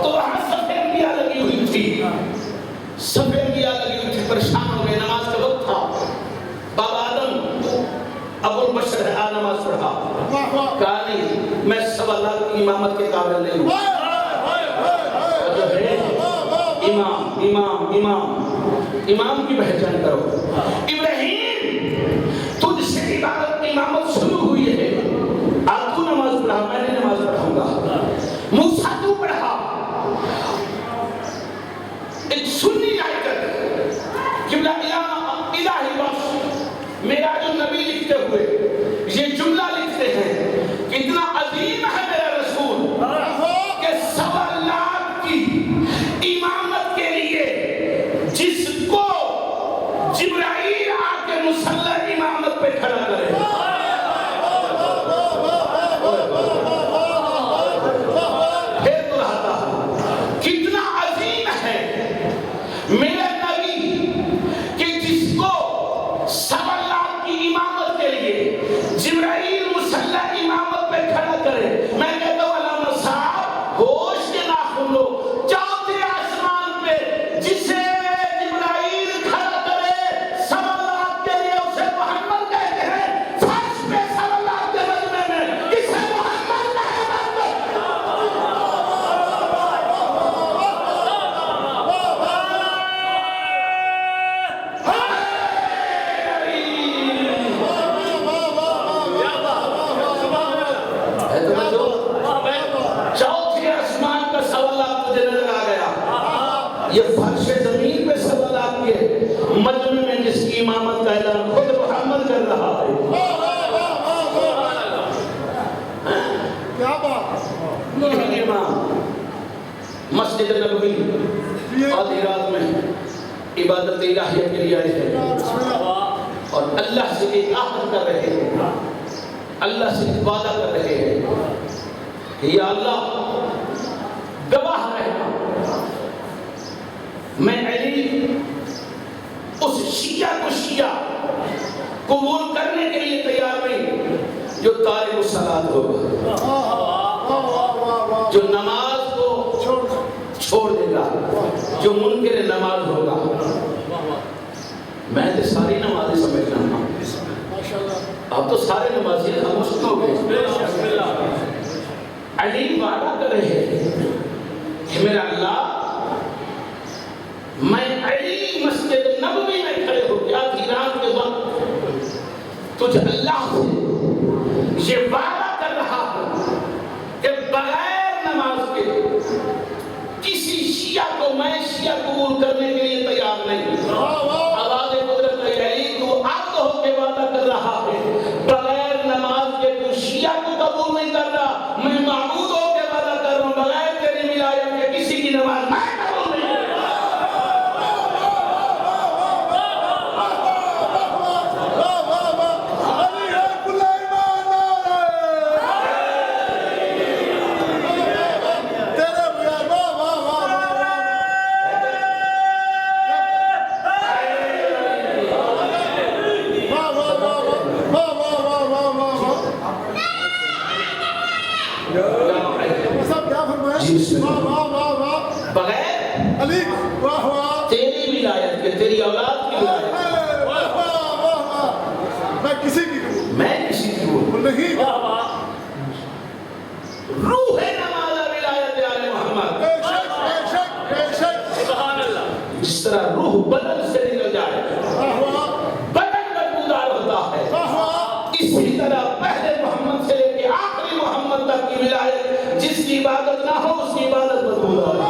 C: تو وہاں صفحے انبیاء لگی ہوئی تھی، صفحے انبیاء لگی ہوئی تھی، پریشان ہو گئے، نماز کا وقت تھا۔ بابا آدم ابو البشر ہے، آ نماز پڑھا، کہا نہیں میں سوالات کی امامت کے قابل نہیں ہوں۔ جو ہے امام امام امام امام کی پہچان کرو۔ ابراہیم تجھ سے عبادت امامت شروع ہوئی ہے، آپ تو نماز پڑھا، میں نے نماز پڑھاؤں گا۔ موسیٰ تو پڑھا، ایک سنی آیت قبلہ الہی بخش میرا جو نبی لکھتے ہوئے یہ جملہ لکھتے ہیں کہ اتنا عظیم ہے میرا رسول کہ 1.25 لاکھ کی امامت کے لیے جس کو جبرائیل آ کے مسلح امامت پہ کھڑا کرے۔ پھر تو رہتا کتنا عظیم ہے میرا نبی کہ جس کو 1.25 لاکھ کی امامت کے لیے جبرائیل مسلح امامت پہ کھڑا کرے۔ میں کہتا ہوں علامہ صاحب ہوش کے ناخن لو، چوتھے آسمان پہ جسے جبرائیل کھڑا کرے 1.25 لاکھ کے لیے اسے محمد کہتے ہیں، فرش پہ 1.25 لاکھ کے مجمع میں اسے محمد کہتے ہیں۔ چوتھے آسمان کا 1.25 لاکھ تجھے نظر آ گیا، یہ فرش زمین پہ 1.25 لاکھ کے مجمع میں جس کی امامت کا اعلان خود محمد کر رہا ہے۔
D: کیا بات،
C: یہ امام مسجد نبوی آدھی رات میں عبادت الہیہ کے لیے آئے ہیں اور اللہ سے ایک عہد کر رہے ہیں، اللہ سے ایک وعدہ کر رہے ہیں کہ یا اللہ گواہ رہنا میں علی اس شیعہ کو شیعہ قبول کرنے کے لیے تیار نہیں جو تارک الصلاۃ ہوگا، جو نماز کو چھوڑ دے گا، جو منکر نماز ہوگا۔ میں تو ساری نمازیں سمجھنا ہوں،
D: ماشاءاللہ۔
C: اب تو سارے نمازی خاموش ہو گئے. علی وعدہ کر رہے ہیں کہ میرا اللہ میں علی مسجد نبوی میں کھڑے ہو کے آدھی رات کے وقت تجھ اللہ سے یہ وعدہ کر رہا ہوں کہ بغیر نماز کے کسی شیعہ کو میں شیعہ قبول کرنے کے لیے تیار نہیں. آواز قدرت علی تو عبد ہو کے وعدہ کر رہا ہے بغیر نماز کے تو شیعہ کو قبول نہیں کر رہا. میں معبود ہو کے وعدہ کر رہا ہوں بغیر تیری ولایت کے کسی کی نماز میں قبول نہیں. بغیر
D: علی واہ واہ
C: تیری ولایت کے تیری اولاد کی ولایت
D: میں کسی کی قبول
C: میں کسی کی قبول
D: نہیں.
C: روح نماز ولایت آل محمد.
D: بے شک بے شک بے شک.
C: سبحان اللہ. جس طرح روح بدن سے نکل جائے بدن بدبودار ہوتا ہے اسی طرح پہلے محمد سے لے کے آخری محمد تک کی ولایت جس کی عبادت نہ ہو اس کی عبادت بدبودار ہے.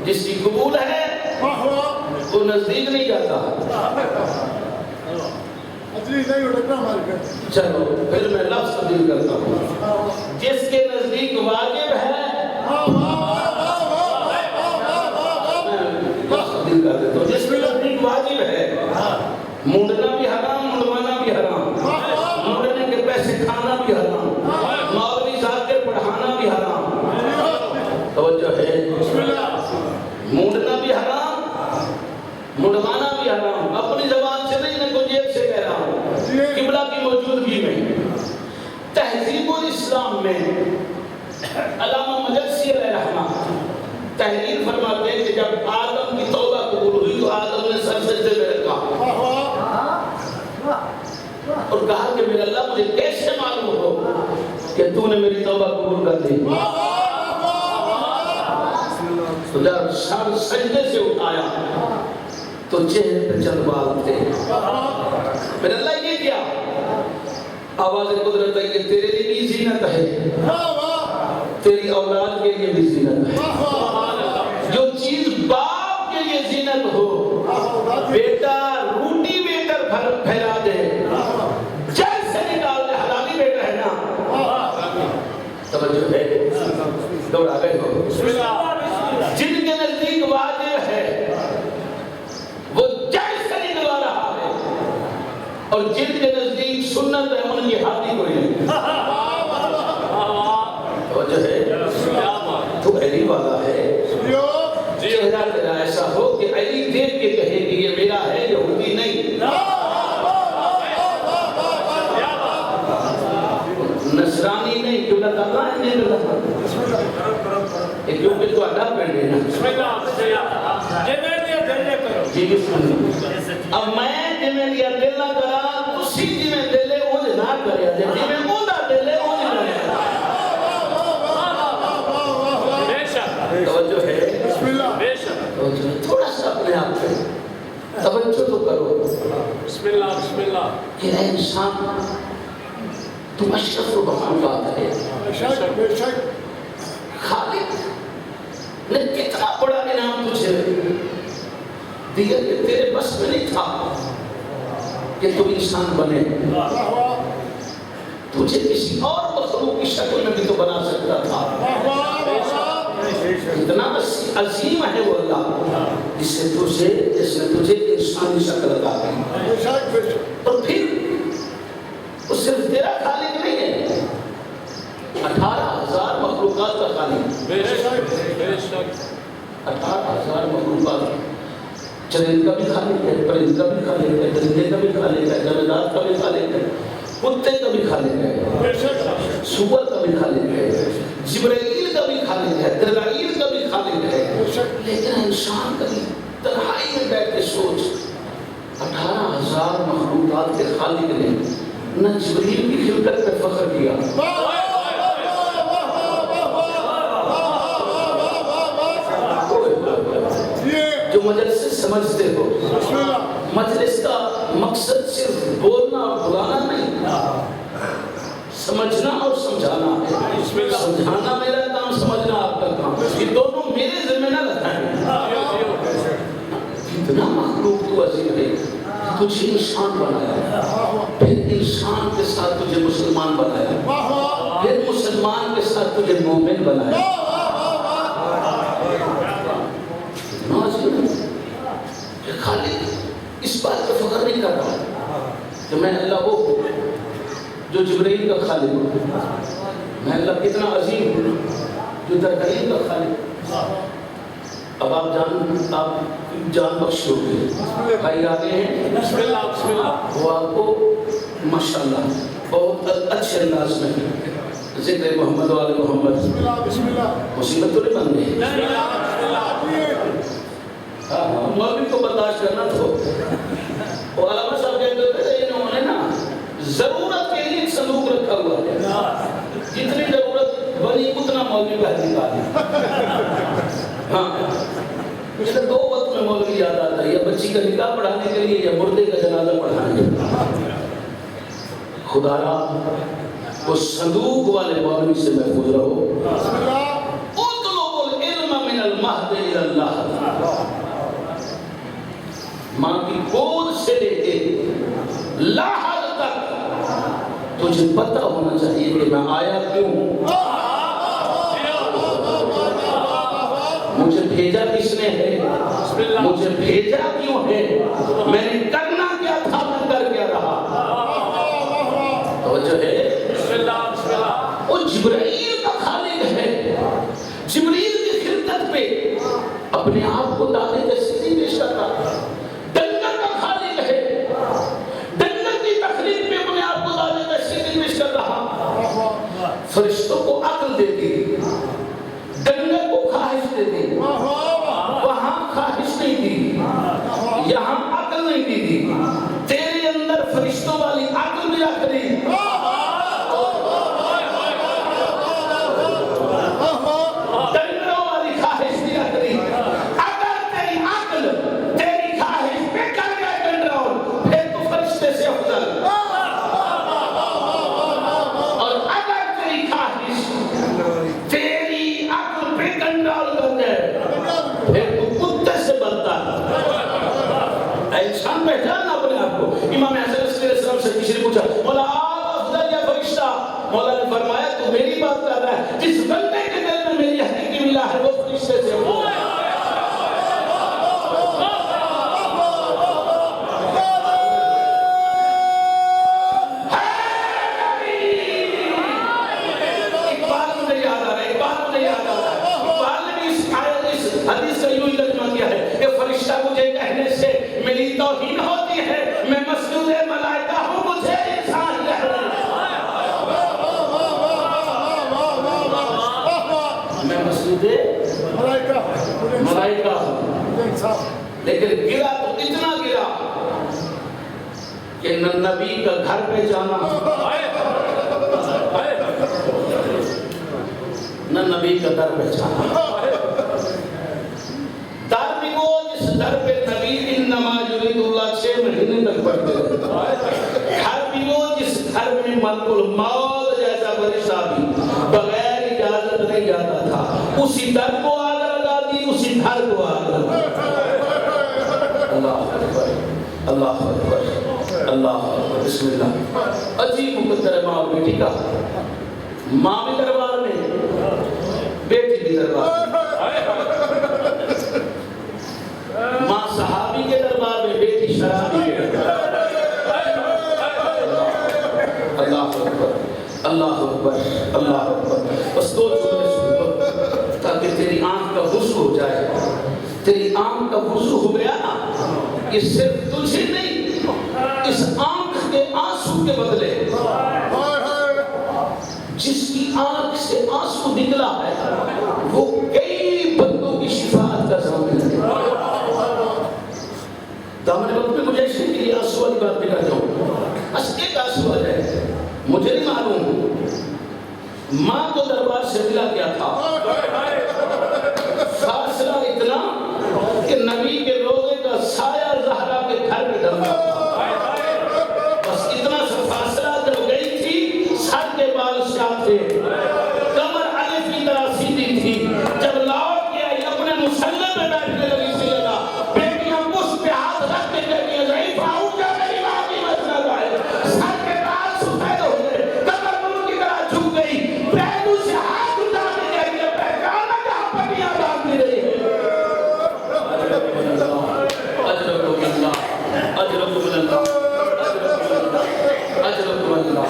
C: جس کی قبول ہے وہ نزدیک نہیں جاتا. چلو پھر میں لفظ تبدیل کرتا ہوں. جس کے نزدیک واجب ہے لفظ تبدیل کر دیتا ہوں. جس کے نزدیک واجب ہے مونڈنا بھی حرام منڈوانا بھی حرام مونڈنے کے پیسے کھانا بھی حرام مولوی صاحب کے پڑھانا بھی حرام. توجہ ہے. مونڈنا بھی حرام منڈوانا بھی حرام. اپنی زبان سے نہیں نہ کوئی جیب سے کہہ رہا ہوں قبلہ کی موجودگی میں. تہذیب الاسلام میں علامہ مجلسی علیہ رحمہ تحریر فرماتے ہیں کہ جب آدم کی توبہ قبول ہوئی تو آدم نے سر سجدے میں رکھا اور کہا کہ میرے اللہ مجھے کیسے معلوم ہو کہ تو نے میری توبہ قبول کر دی. تو جب سر سجدے سے اٹھایا تو چہرے پہ چند بال تھے. میرے اللہ یہ کیا آواز قدرت ہے کہ تیرے لیے بھی زینت ہے تیری اولاد کے لیے بھی زینت ہے. جو چیز باپ کے لیے زینت ہو بیٹا روٹی بے کر پھیلا دے جل سے نکال دے حلالی بیٹا ہے نا. توجہ ہے دوڑا گئے ہو. جن کے نزدیک واجب ہے وہ جائز سے نکلوا رہا ہے اور جن کے نزدیک سنت ہے ان کی ہاتھی کوئی نہیں. توجہ ہے. تو علی والا ہے چہرہ تیرا ایسا ہو کہ علی دیکھ کے کہے کہ یہ میرا ہے یہودی نہیں. نصرانی نہیں کیوں نہ کہا ہے نہیں لگا کیونکہ تو ادا کر دینا. جی اب میں جی میں لیا دل نہ کرا اسی جی میں دلے اونج نہ کریا جی میں اوندا دلے اونج نہ کریا. توجہ ہے تھوڑا سا اپنے آپ پہ توجہ تو کرو.
E: بسم اللہ
C: کہ اے انسان تو اشرف و مخلوقات ہے. خالق نے کتنا بڑا انعام تجھے دیا کہ تیرے بس میں نہیں تھا کہ تو انسان بنے. تجھے کسی اور مخلوق کی شکل میں بھی تو بنا سکتا تھا. اتنا عظیم ہے وہ اللہ جس نے تجھے انسانی شکل عطا کی. اور پھر وہ صرف تیرا خالق نہیں ہے 18,000 مخلوقات کا خالق. 18,000 مخلوقات چرند کا بھی خالق ہے پرند کا بھی خالق ہے درندے کا بھی خالق ہے جمادات کا بھی خالق ہے کتے کا بھی خالق ہے، سور کا بھی خالق ہے، جبرائیل کا بھی خالق ہے، درائیل کا بھی خالق ہے، لیکن انسان کا بھی تنہائی میں بیٹھ کے سوچ 18,000 مخلوقات کے خالق نے نہ جبریل کی خلقت پہ فخر کیا، جو مجلس سے سمجھتے ہو مجلس کا مقصد صرف بولنا اور بلانا نہیں، سمجھنا اور سمجھانا ہے، سمجھانا میرا کام، سمجھنا آپ کا کام، یہ دونوں میرے ذمہ نہ لگائیں۔ اتنا مخلوق تو عظیم ہے، تجھے انسان بنایا، پھر انسان کے ساتھ تجھے مسلمان بنایا، پھر مسلمان کے ساتھ تجھے مومن بنایا۔ خالق اس بات پر فخر نہیں کر رہا کہ میں اللہ وہ جو جبرائیل کا خالق ہوں، میں اللہ کتنا عظیم ہوں جو درائیل کا خالق۔ اب آپ جان بخش ہو گئے، بھائی آگے ہیں،
E: بسم اللہ بسم اللہ۔
C: وہ آپ کو ماشاءاللہ بہت اچھے انداز میں ذکر محمد و آل محمد مصیبت تو نہیں بن گئی، مولوی کو برداشت کرنا تھا۔ اور علامہ صاحب کہتے تھے انہوں نے نا ضرورت کے لیے صندوق رکھا ہوا ہے، جتنی ضرورت بنی اتنا مولوی بہت نکالی۔ ہاں پچھلے 2 وقت میں مولوی یاد آتا ہے، یا بچی کا نکاح پڑھانے کے لیے یا مردے کا جنازہ پڑھانے کے لیے۔ خدا را اس صندوق والے مولوی سے محفوظ رہو۔ اطلبوا العلم من المہد الی اللہ، ماں کی گود سے لے کے لاحد تک تجھے پتہ ہونا چاہیے کہ میں آیا کیوں ہوں، مجھے بھیجا کس نے ہے، مجھے بھیجا کیوں ہے، میں نے کرنا کیا تھا، میں کر کیا رہا۔ توجہ ہے، وہ جبرائیل کا خالق ہے، جبریل کی خلقت پہ اپنے آپ کو دعوے تشریفی پیش کرتا ہے، ڈنگر کا خالق ہے، ڈنگر کی تخلیق پہ اپنے آپ کو دعوے تشریفی پیش کر رہا، فرشتوں کو عقل دیتی، ڈنگر کو خواہش دیتی، وہاں خواہش نہیں دی، یہاں عقل نہیں دی، تیرے اندر فرشتوں والی عقل بھی رکھ دی، ڈنگروں والی خواہش بھی رکھ دی۔ اگر تیری عقل تیری خواہش پہ کر گئے ڈنگروں، پھر تو فرشتے سے افضل، اور اگر تیری خواہش تیری عقل پہ کنٹرول کر گئے، پھر تو کتے سے بدتر۔ انسان پہچاننا اپنے آپ کو۔ امام حسن علیہ السلام سے کسی نے پوچھا، مولا آپ افضل یا فرشتہ؟ مولا نے فرمایا تو میری بات کر رہا ہے، جس بندے کے دل میں میری حقیقی ملا ہے وہ فرشتے سے افضل ہے۔ حدیث کا یوں ہی ترجمہ کیا ہے کہ فرشتہ مجھے کہنے سے میری توہین ہوتی ہے، میں مسجود ملائکہ ہوں، مجھے انسان کہنا میں مسجود ملائکہ ہوں، لیکن گرا تو اتنا گرا کہ نہ نبی کا گھر پہ جانا، نہ نبی کا در پہ جانا۔ در پہ نبی انما یرید اللہ 6 مہینے تک پڑھتے رہے، گھر بھی وہ جس گھر میں ملک الموت جیسا فرشتہ بھی بغیر اجازت نہیں جاتا تھا، اسی در کو آگ لگا دی، اسی گھر کو آگ لگا دی۔ اللہ اکبر، اللہ اکبر، اللہ اکبر، بسم اللہ۔ عجیب مقدر ماں اور بیٹی کا، ماں بھی دربار میں، بیٹی بھی دربار میں، ماں صحابی کے دربار میں، بیٹی شرابی کے دربار میں۔ اللہ اکبر، اللہ اکبر، اللہ اکبر۔ بس 2 جملے سن لو تاکہ تیری آنکھ کا وضو ہو جائے۔ تیری آنکھ کا وضو ہو گیا نا، یہ صرف تجھے نہیں، اس آنکھ کے آنسو کے بدلے مجھے نہیں معلوم، ماں کو دربار سے ملا کیا تھا، فاصلہ اتنا کہ نبی کے روزے کا سایہ زہرا کے گھر میں ڈلتا تھا، بس اتنا سا فاصلہ جب گئی تھی، سر کے بال شاہ تھے، کمر الف کی طرح سیدھی تھی، جب لوٹ کے آئی اپنے مسلح پہ بیٹھنے لگی سی لگا، بیٹیاں اس پہ ہاتھ رکھ کے کہتی ہیں ضعیف آؤں کیا میری ماں کی مسئلہ ہے، سر کے بال سفید ہو گئے، کمر نور کی طرح جھک گئی، پہلو سے ہاتھ اٹھا کے کہتی ہے پہچانا جہاں پٹیاں باندھی رہی ہے۔ اجرکم اللہ، اجرکم اللہ، اجرکم اللہ،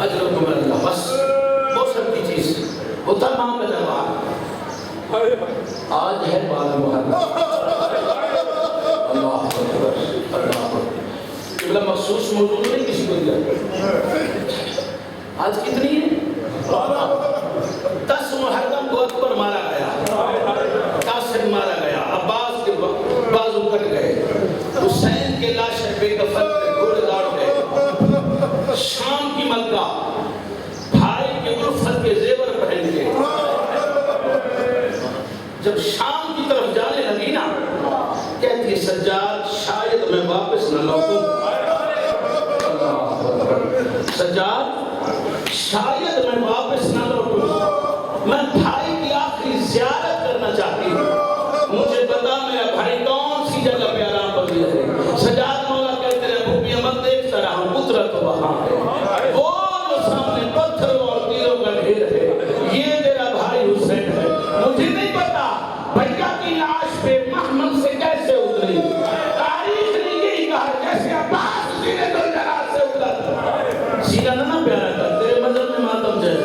C: اجرکم اللہ، بس وہ سب کی چیز وہ تمام کا جواب آج ہے بال محرم۔ اللہ اکبر، اللہ اکبر، قبلہ مخصوص موجود نہیں کسی کو دیا، آج کتنی ہے؟ 10 محرم کو اکبر مارا گیا، قاسم مارا گیا، عباس کے بازو کٹ گئے، حسین کے لاشیں بے کفن پہ گھوڑے دوڑ گئے، شام کی ملکہ بھائی کے الفت کے زیور پہن کے جب شام کی طرف جانے لگی نا، کہتی ہے سجاد شاید میں واپس نہ لوٹوں، سجاد شاید میں واپس نہ لوٹوں، میں بھائی کی آخری زیارت کرنا چاہتی ہوں، مجھے بتا میرا بھائی کون سی جگہ پہ آرام پذیر ہے۔ سجاد مولا کہتے ہیں بھوپیا میں دیکھتا رہا ہوں، قدرت تو وہاں ہے، وہ جو سامنے پتھروں اور تیروں کا ڈھیر ہے، یہ تیرا بھائی حسین ہے، مجھے نہیں پتا بھیا کی لاش پہ محمد سے کیسے اتری، تاریخ نے یہی کہا جیسے عباس سینے دل جلال سے اتر، سیدھا نہ پیارا کر، تیرے مذہب میں ماتم جائے،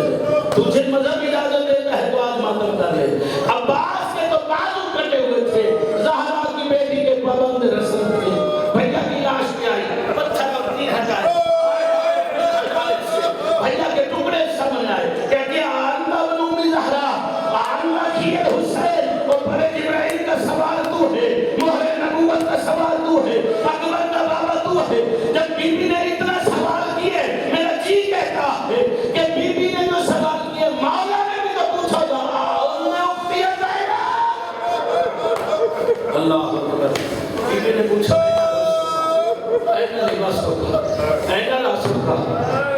C: تجھے مذہب اجازت دیتا ہے تو آج ماتم کر لے، عباس کے تو بازو کٹے ہوئے تھے، زہرا کی بیٹی کے پابند رسم تھے، بھیا کی لاش پہ آئی، پتھر اپنی ہٹائے، بھیا کے ٹکڑے سمجھ آئے، کہتے ہیں آنگا بنومی زہرا، آنگا کیے حسین، وہ بڑے جبرائیل کا سوال تو ہے، مہر نبوت کا سوال تو ہے، اکبر کا بابا تو ہے، جب بی بی نے اتنا سوال کیے، میرا جی کہتا ہے کہ بی بی نے جو سوال کیے، مولا نے بھی تو پوچھا تھا، انہیں اختیار جائے گا، اللہ اکبر، بی بی نے پوچھا اینا لباس ہوگا، اینا لاس ہوگا،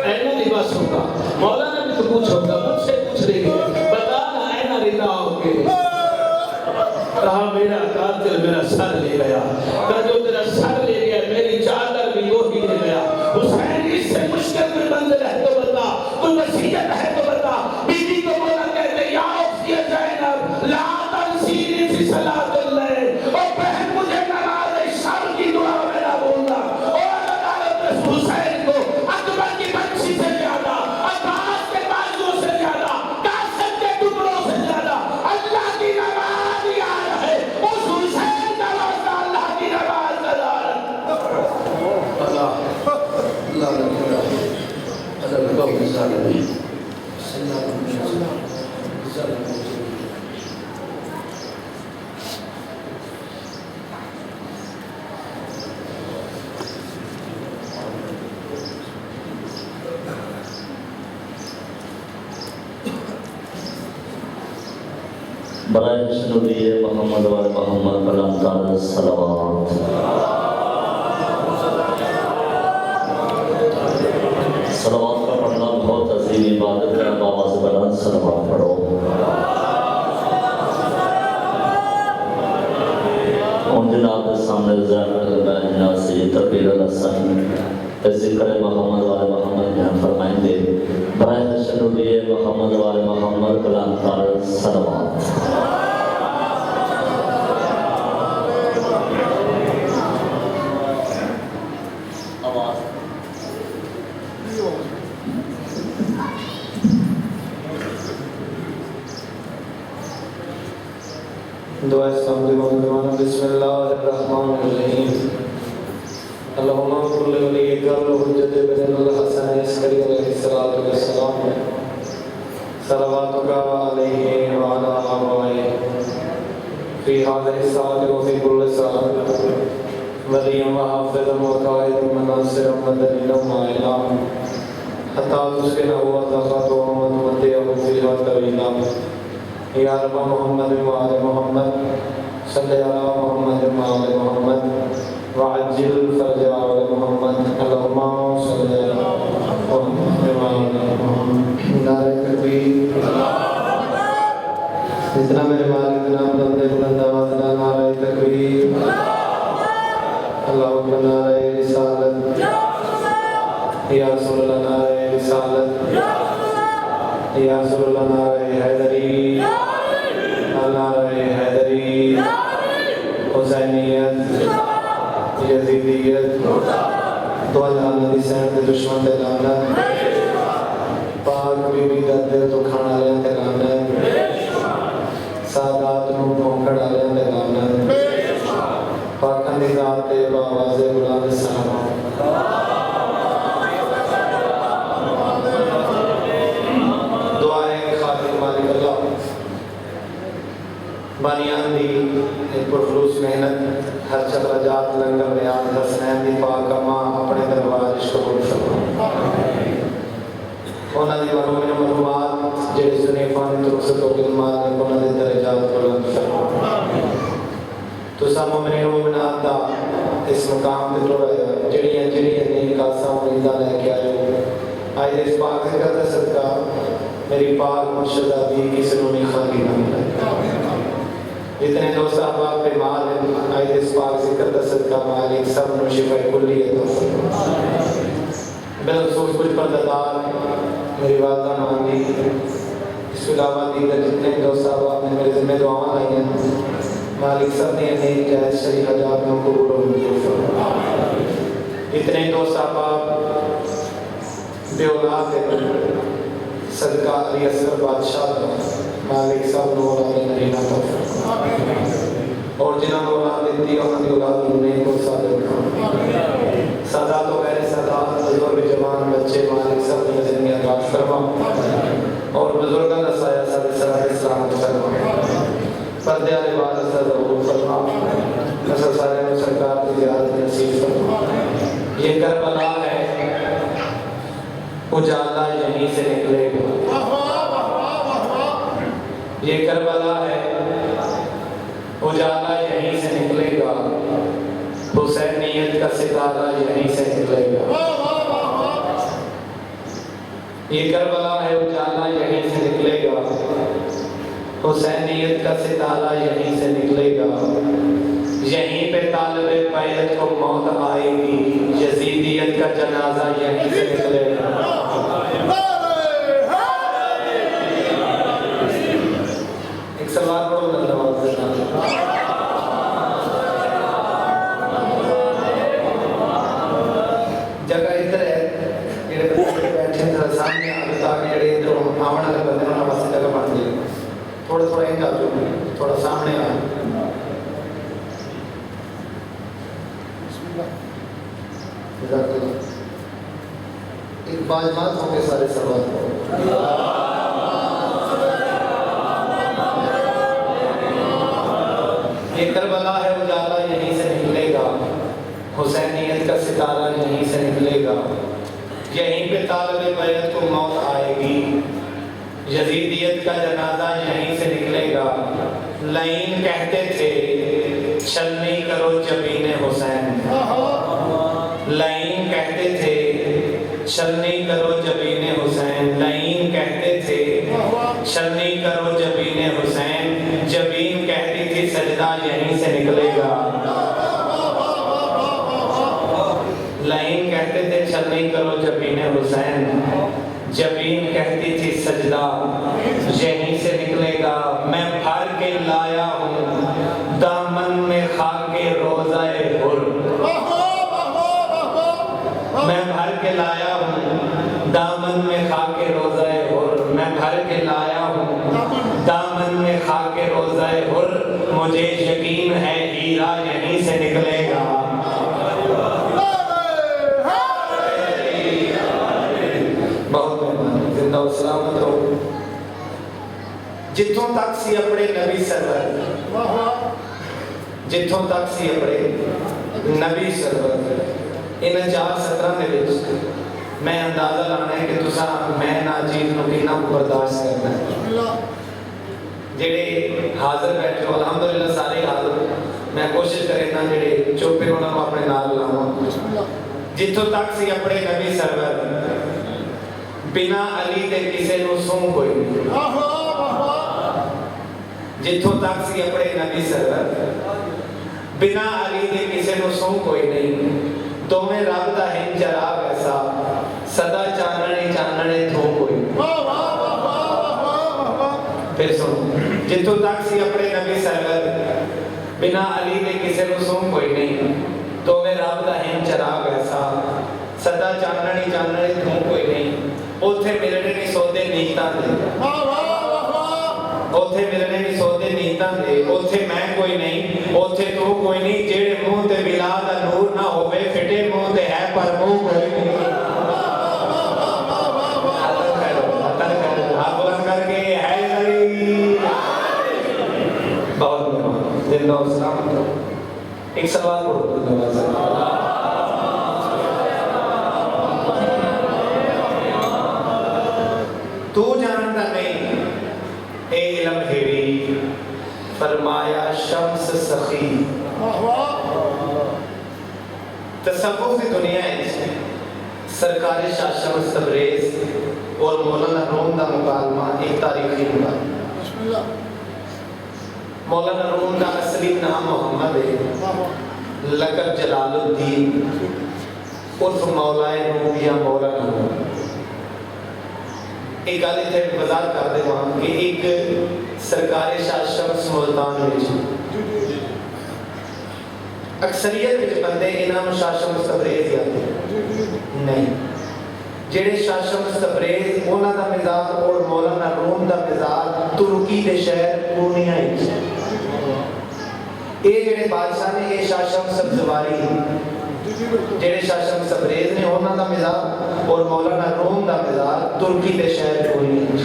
C: اینا لباس ہوگا، مولا نے بھی تو پوچھا ہوگا، مجھ سے پوچھ رہی ہے، بتا نا اینا رضا ہوگے، کہا میرا قاتل میرا سر لے گیا، کہا جو تیرا سر لے گیا میری چادر بھی وہی لے گیا، حسین اس سے مشکل میں منزل ہے تو بتا، کوئی وصیت ہے تو بتا، بیوی کو بولا کہتے یا افسی زینب لا تنسینی فی صلاۃ اللیل، اور بہن مجھے نماز شام کی دعا میں نہ بولنا، اور عدالت حسین کو اکبر کی بچی سے زیادہ، عباس کے بازو سے زیادہ، قاسم کے ٹکڑوں سے زیادہ اللہ کی نماز یاد ہے، اس حسین کا واسطہ اللہ کی نماز نظارت۔ اللہ اللہ اللہ قوم ظالمین صلی اللہ علیہ وسلم۔
B: برائے نبی محمد و محمد کلام تعالی صلوات، صلوات کا پڑھنا بہت عظیم عبادت ہے، بابا سے بلند صلوات پڑھو۔ ان جناب کے سامنے جناب سید تقریر الحسن ذکر محمد و محمد بیان فرمائیں گے، برائے نبی محمد و محمد کلام تعالی صلوات۔
F: دعا استغفر بسم اللہ الرحمن الرحیم اللہم اغفر لولیک الحجۃ بن الحسن عسکری علیہ السلام صلواتک علیہ وعلی آبائہ فی هذه الساعة وفي كل ساعة وليا وحافظا وقائدا وناصرا ودليلا ومعينا حتى تسكنه وتخاطه وتمتعه فيها طويلا يا رب محمد وآل محمد صل على محمد وآل محمد وعجل فرج آل محمد اللهم صل على محمد وآل محمد نعرہ تکبیر جتنا میرے مالک نام بندے بلند آواز نعرہ تکبیر اللہ اکبر نعرہ رسالت یا رسول اللہ نعرہ رسالت یا رسول اللہ نعرہ حیدری نعرہ حیدری حسینیت یزیدیت دو جہان دی سینٹ دشمن تے لعنت پاک بی بی دا دل تو کھانا لیاں تے لعنت سادات نو بھونکڑ لیاں تے لعنت پاکاں دی ذات تے باواز بلند سلام بانیان دی پرخلوص محنت ہر چکر جات لنگر بیان حسنین دی پاک ماں اپنے دربار عشق قبول فرما انہاں دی مرحومین مرحومات جڑے سنے فانی ترخصت و کلمات نے انہاں دی درجات بلند فرما تسا مومنین مومنات دا اس مقام تے رو رہے جڑیاں نیک آساں امیداں لے کے آئے آج اس پاک ذکر دا صدقہ میری پاک مرشدہ دی کسی نو نہیں خالی نہ ملے جتنے دوست احباب بیمار ہیں آئیت اس پاک ذکر دا صدقہ مالک سب نو شفا کلی عطا فرما بالخصوص کچھ پردادار میری والدہ ماندی اس کے علاوہ دیگر جتنے دوست احباب نے میرے ذمہ دعاواں آئی ہیں مالک سب نے نیک جائز شریف حجات میں قبول و منظور فرما اتنے دوست احباب بے اولاد ہیں صدقہ علی اصغر بادشاہ کا مالک صاحب نو اولاد نرینہ عطا فرما اور جنہاں کو اولاد دیتی انہاں دی اولاد نیک کو صادق سادات و غیر سادات بزرگ جوان بچے مالک صاحب نے زندگی عطا فرما اور بزرگاں کا سایہ سب سرائے اسلام فرما پردے والے عبادت سے ضرور فرما نسل سارے میں سرکار کی زیارت نصیب فرما یہ کربلا ہے اجالا یہیں سے نکلے گا یہ کربلا ہے اجالا یہیں سے نکلے گا حسینیت کا ستارہ یہیں سے نکلے گا یہ کربلا ہے اجالا یہیں سے نکلے گا حسینیت کا ستارہ یہیں سے نکلے گا یہیں پہ طالب بیعت کو موت آئے گی یزیدیت کا جنازہ یہیں سے نکلے گا ایک سوال پڑھو اللہ جگہ ادھر ہے جڑے بندے بیٹھے ہیں سامنے آگے تاکہ جڑے ادھر آونا لے بندے انہاں واسطے جگہ بن جائے تھوڑا تھوڑا ان جاؤ تھوڑا سامنے آ ایک باجمات ہوں گے سارے سوال کو یہ کربلا ہے اجالا یہیں سے نکلے گا حسینیت کا ستارہ یہیں سے نکلے گا یہیں پہ طالب بیعت کو موت آئے گی یزیدیت کا جنازہ یہیں سے نکلے گا لعین کہتے تھے چھلنی کرو جبین حسین لعین کہتے تھے چھلنی کرو جبین حسین لعین کہتے تھے چھلنی کرو جبین حسین جبین کہتی تھی سجدہ یہیں سے نکلے گا لعین کہتے تھے چھلنی کرو جبین حسین جبین کہتی تھی سجدہ یہیں سے نکلے گا میں بھر کے لایا ہوں دامن میں خاک روضہ حر میں بھر کے لایا ہوں دامن میں خاک روضہ حر میں بھر کے لایا ہوں دامن میں خاک روضہ حر مجھے یقین ہے ہیرا یہیں سے نکلے گا بہت مہربانی زندہ و سلامت رہو جتوں تک سی اپنے نبی سرور جتوں تک سی اپنے نبی سرور ان 4:17 دے وچ میں اندازہ لانا ہے کہ تسا میں نا چیز نو کتنا برداشت کرنا ہے.
D: بسم اللہ.
F: جڑے حاضر بیٹھے ہو الحمدللہ سارے حاضر, میں کوشش کرنا جڑے چوپے ہونا کو اپنے نال لاواں.
D: بسم اللہ.
F: جتوں تک سی اپنے نبی سرور بنا علی دے کسے نو سوں کوئی نہیں.
D: واہ واہ واہ واہ.
F: جتوں تک سی اپنے نبی سرور بنا علی دے کسے نو سوں کوئی نہیں. تمہیں رب دا ہن چراغ ایسا سدا چاننے چاننے تھو کوئی نہیں.
D: واہ واہ واہ واہ واہ واہ.
F: پھر سنو, جتوں تک سی اپنے نبی سرور بنا علی دے کسے نو سوں کوئی نہیں. تمہیں رب دا ہن چراغ ایسا سدا چاننے چاننے تھو کوئی نہیں. اوتھے ملنے نہیں سودے نیتاں دے,
D: واہ واہ واہ واہ.
F: اوتھے ملنے نہیں سودے نیتاں دے. اوتھے میں کوئی نہیں, اوتھے تو کوئی نہیں. جیڑے منہ تے بلا دا نور نہ ہوے پھٹے منہ تے ہے پر منہ کوئی نہیں. ہاتھ بلند کر کے ہے ذری. بہت مہربان, زندہ و سلامت رہو. ایک سوال پڑھو. تو جانتا نہیں اے علم ہیوی فرمایا شمس سخی.
D: واہ واہ.
F: تصوف کی دنیا ہے سرکار شاہ شمس تبریز اور مولانا روم دا مکالمہ ایک تاریخی مکالمہ.
D: بسم اللہ.
F: مولانا روم دا اصلی نام محمد ہے,
D: واہ واہ.
F: لقب جلال الدین عرف مولائے روم یا مولانا روم. ایک گل اتنے وضاحت کر دے وہاں کہ ایک سرکار شاہ شمس ملتان میں اکثریت وچ بندے انہاں نوں شاہ شمس تبریز یاد نہیں. جڑے شاہ شمس تبریز انہاں دا مزاج اور مولانا روم دا مزاج ترکی دے شہر پورنیا وچ. اے جڑے بادشاہ نے اے شاہ شمس سبزواری جڑے شاہ شمس تبریز نے انہاں دا مزاج اور مولانا روم دا مزاج ترکی دے شہر پورنیا وچ.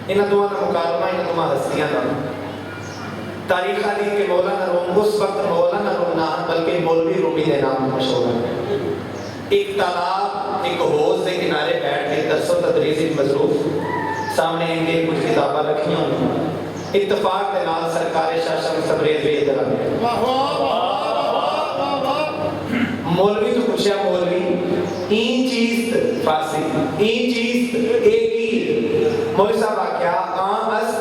F: انہاں دوواں دا مکالمہ انہاں دوواں ہستیاں دا تاریخ حدیث کے مولانا روم اس وقت مولانا روم نہ بلکہ مولوی رومی دے نام مشہور ہے. ایک تالاب ایک حوض کے کنارے بیٹھ کے درس و تدریس مصروف سامنے ان کے کچھ کتاباں رکھی ہوں. اتفاق کے نال سرکار شاہ شمس تبریز بھی ادھر آ گئے.
D: واہ واہ واہ واہ واہ.
F: مولوی تو پوچھا مولوی این چیز فارسی این چیز ایک ہی. مولوی صاحب آکھیا آن است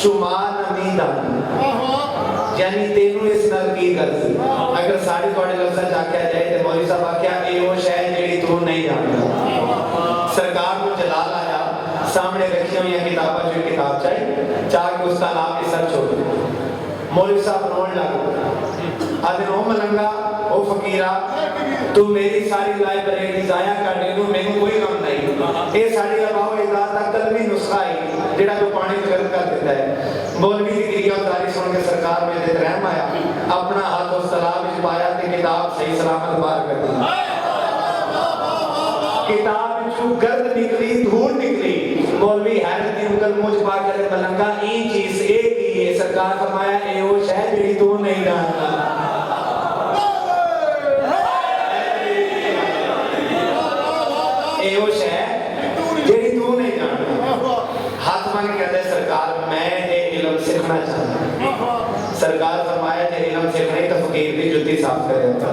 F: شمار نمیدان یعنی تینوں اس نال کی کرسی. اگر ساری تھوڑے لفظ آکھیا جائے تو مولوی صاحب آکھیا اے وہ شے جڑی تو نہیں جانتا. سرکار کو جلال آیا سامنے رکھی ہوئی کتاباں جو کتاب چاہیے چاہ کے اس کا نام کے سر چھوڑ. مولوی صاحب رون لگا آدھے او ملنگا او فقیرہ تو میری ساری لائبریری ضائع کر دے دو میں کوئی غم نہیں. اے ساری اباؤ اجداد کا قلبی نسخہ ہے جڑا تو پانی غلط کر دیتا ہے. مولوی کی گریہ و تاریخ سن کے سرکار میں دے رحم آیا اپنا ہاتھ و سلام وچ پایا تے کتاب صحیح سلامت باہر کر دی. کتاب وچوں گرد نکلی دھول نکلی. مولوی حیرت دی انگل مجھ پا کر ملنگا این چیز ایک ہی ہے. سرکار فرمایا اے وہ شے جڑی تو نہیں جانتا. اے وہ شے جڑی تو نہیں جانتا. ہاتھ مان کے کہتے سرکار میں اے علم سیکھنا چاہتا ہوں. سرکار فرمایا کہ علم سیکھنے تو فقیر کی جوتی صاف کرے ہوتا.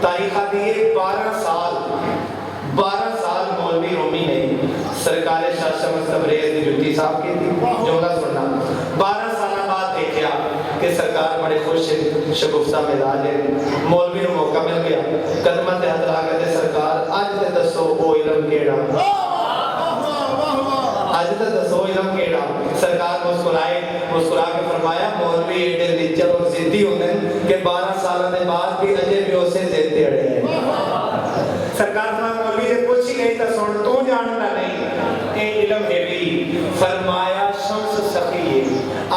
F: تاریخ دی 12 سال مولوی رومی نے سرکار شاہ شمس تبریز کی جوتی صاف کی تھی. جملہ سننا 12 سال بعد دیکھا کہ سرکار بڑے خوش شگفتہ مزاج ہے. مولوی کو موقع مل گیا قدمہ تے ہاتھ لا کے سرکار اج تے دسو او علم کیڑا اج تے دسو علم کیڑا. سرکار مسکرا کے فرمایا مولوی ایڈے لچر اور ضدی ہوندے کہ 12 سال دے بعد بھی اجے بھی اسے زندے اڑے ہیں. سرکار مولوی سے پوچھی گئی تو سن تو جانتا نہیں اے علم ہے بھی. فرمایا شمس سخی ہے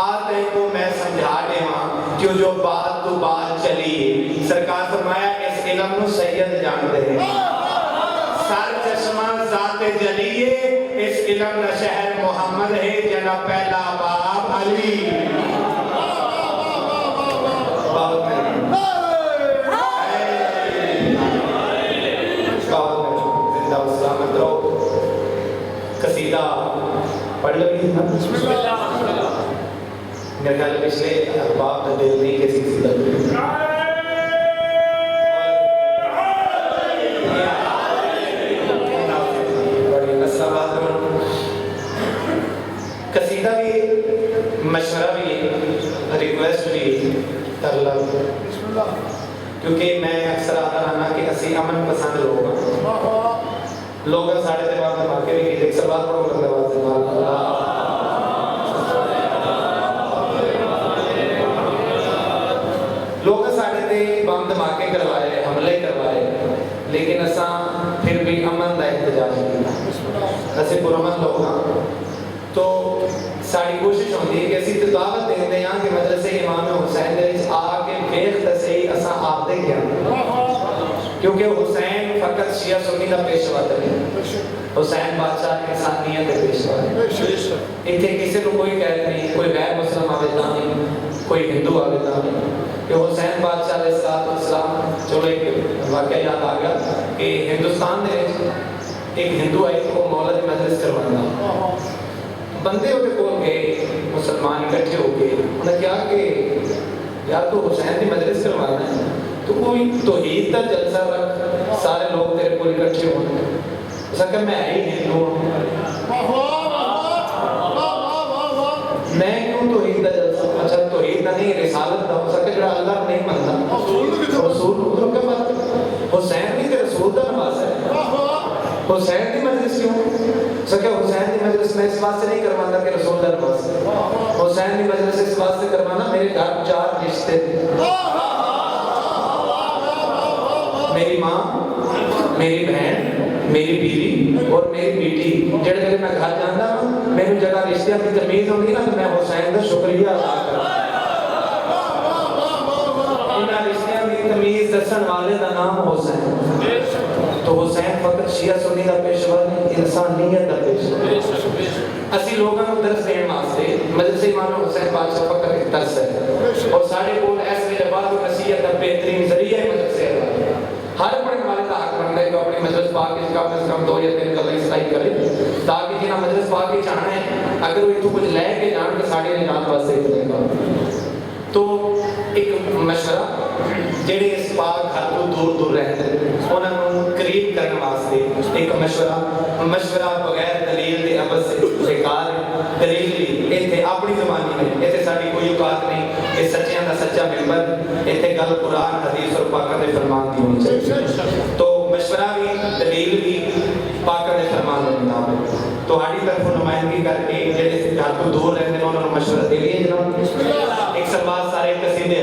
F: آتے کو میں سمجھا دے ہاں جو جو بات تو بات چلی ہے. سرکار فرمایا اس علم نو سید جانتے ہیں. سر چشمہ ذات جلیے اس علم نہ شہر محمد ہے جنا پہلا باب علی. بہت قصیدہ پڑھ لگی نا میرے خیال پچھلے احباب کا دل نہیں کہ قصیدہ قصیدہ بھی مشورہ بھی ریکویسٹ بھی کر لو کیونکہ میں اکثر آتا رہنا کہ اسی امن پسند لوگ ساڑھے تے بعد دھماکے بھی کی ایک سوال پڑھو لگنے بعد لوگ ساڑھے تے بم دھماکے کروائے حملے کروائے لیکن اساں پھر بھی امن دا احتجاج کیا اسے پرامن لوگ ہاں تو ساری کوشش ہوتی ہے کہ اسی دعوت دیندے ہیں کہ مدرسے امام حسین دے وچ آ کے ویکھ تے صحیح اساں آپ دے کیا کیونکہ حسین فقط شیعہ سنی کا پیشوا نہیں حسین بادشاہ انسانیت کے پیشوا ہے اتنے کسی کو کوئی قید نہیں کوئی غیر مسلم آویدہ نہیں کوئی ہندو آویدہ نہیں کہ حسین بادشاہ علیہ السلام چلو ایک واقعہ یاد آ گیا کہ ہندوستان دے ایک ہندو آئی کو مولد مجلس کروانا بندے ہوتے کون گئے مسلمان اکٹھے ہو گئے انہوں نے کیا کہ یار تو حسین کی مجلس کروانا ہے تو کوئی توحید کا جلسہ رکھ سارے لوگ تیرے کو اکٹھے ہونے اس کہ میں ہی ہندو ہوں میں کیوں توحید کا جلسہ اچھا توحید کا نہیں رسالت کا ہو سکے جڑا اللہ نہیں مانتا رسول کے بعد حسین بھی تے رسول کا نواز ہے حسین کی مجلس کیوں سکے حسین کی مجلس میں اس بات سے نہیں کروانا کہ رسول اللہ نواز حسین کی مجلس اس بات سے کروانا میرے گھر 4 رشتے میری ماں میری بہن میری بیوی اور میری بیٹی جڑے جڑے میں گھر جانا میری جگہ رشتہ کی تمیز ہوگی نا تو میں حسین کا شکریہ ادا کروں انہاں رشتہ کی تمیز دسن والے کا نام حسین تو حسین فقط شیعہ سنی کا پیشوا نہیں انسانیت کا پیشوا اسی لوگوں کو درس دین واسطے مجلس امام حسین بادشاہ فقط ایک درس ہے اور سارے کول اس ویلے بعد نصیحت کا بہترین ذریعہ ہے مجلس ہے ہر پڑھنے والے کا حق بنتا ہے کہ اپنی مجلس پاک کی کم از کم 2 یا 3 گلاں اصلاح کرے تاکہ جنہاں مجلس پاک کی جانا ہے اگر وہ اتو کچھ لے کے جان کے ساڑھے نجات واسطے کرے گا تو ایک مشورہ جڑے اس پاک گھر تو دور دور رہتے انہاں نوں قریب کرنے واسطے ایک مشورہ بغیر دلیل دے عبث سے بیکار ہے دلیل ایتھے اپنی زبانی میں ایتھے ساڈی کوئی اوقات نہیں یہ سچیاں دا سچا ممبر ایتھے گل قرآن حدیث اور پاکاں دے فرمان دی ہونی چاہیے تو مشورہ بھی دلیل بھی پاکاں دے فرمان دے مطابق تو ہاڑی طرف نمائندگی کر کے جڑے گھر تو دور رہتے ہیں انہاں نوں مشورہ دے لیے جناب ایک سبات سارے قصیدے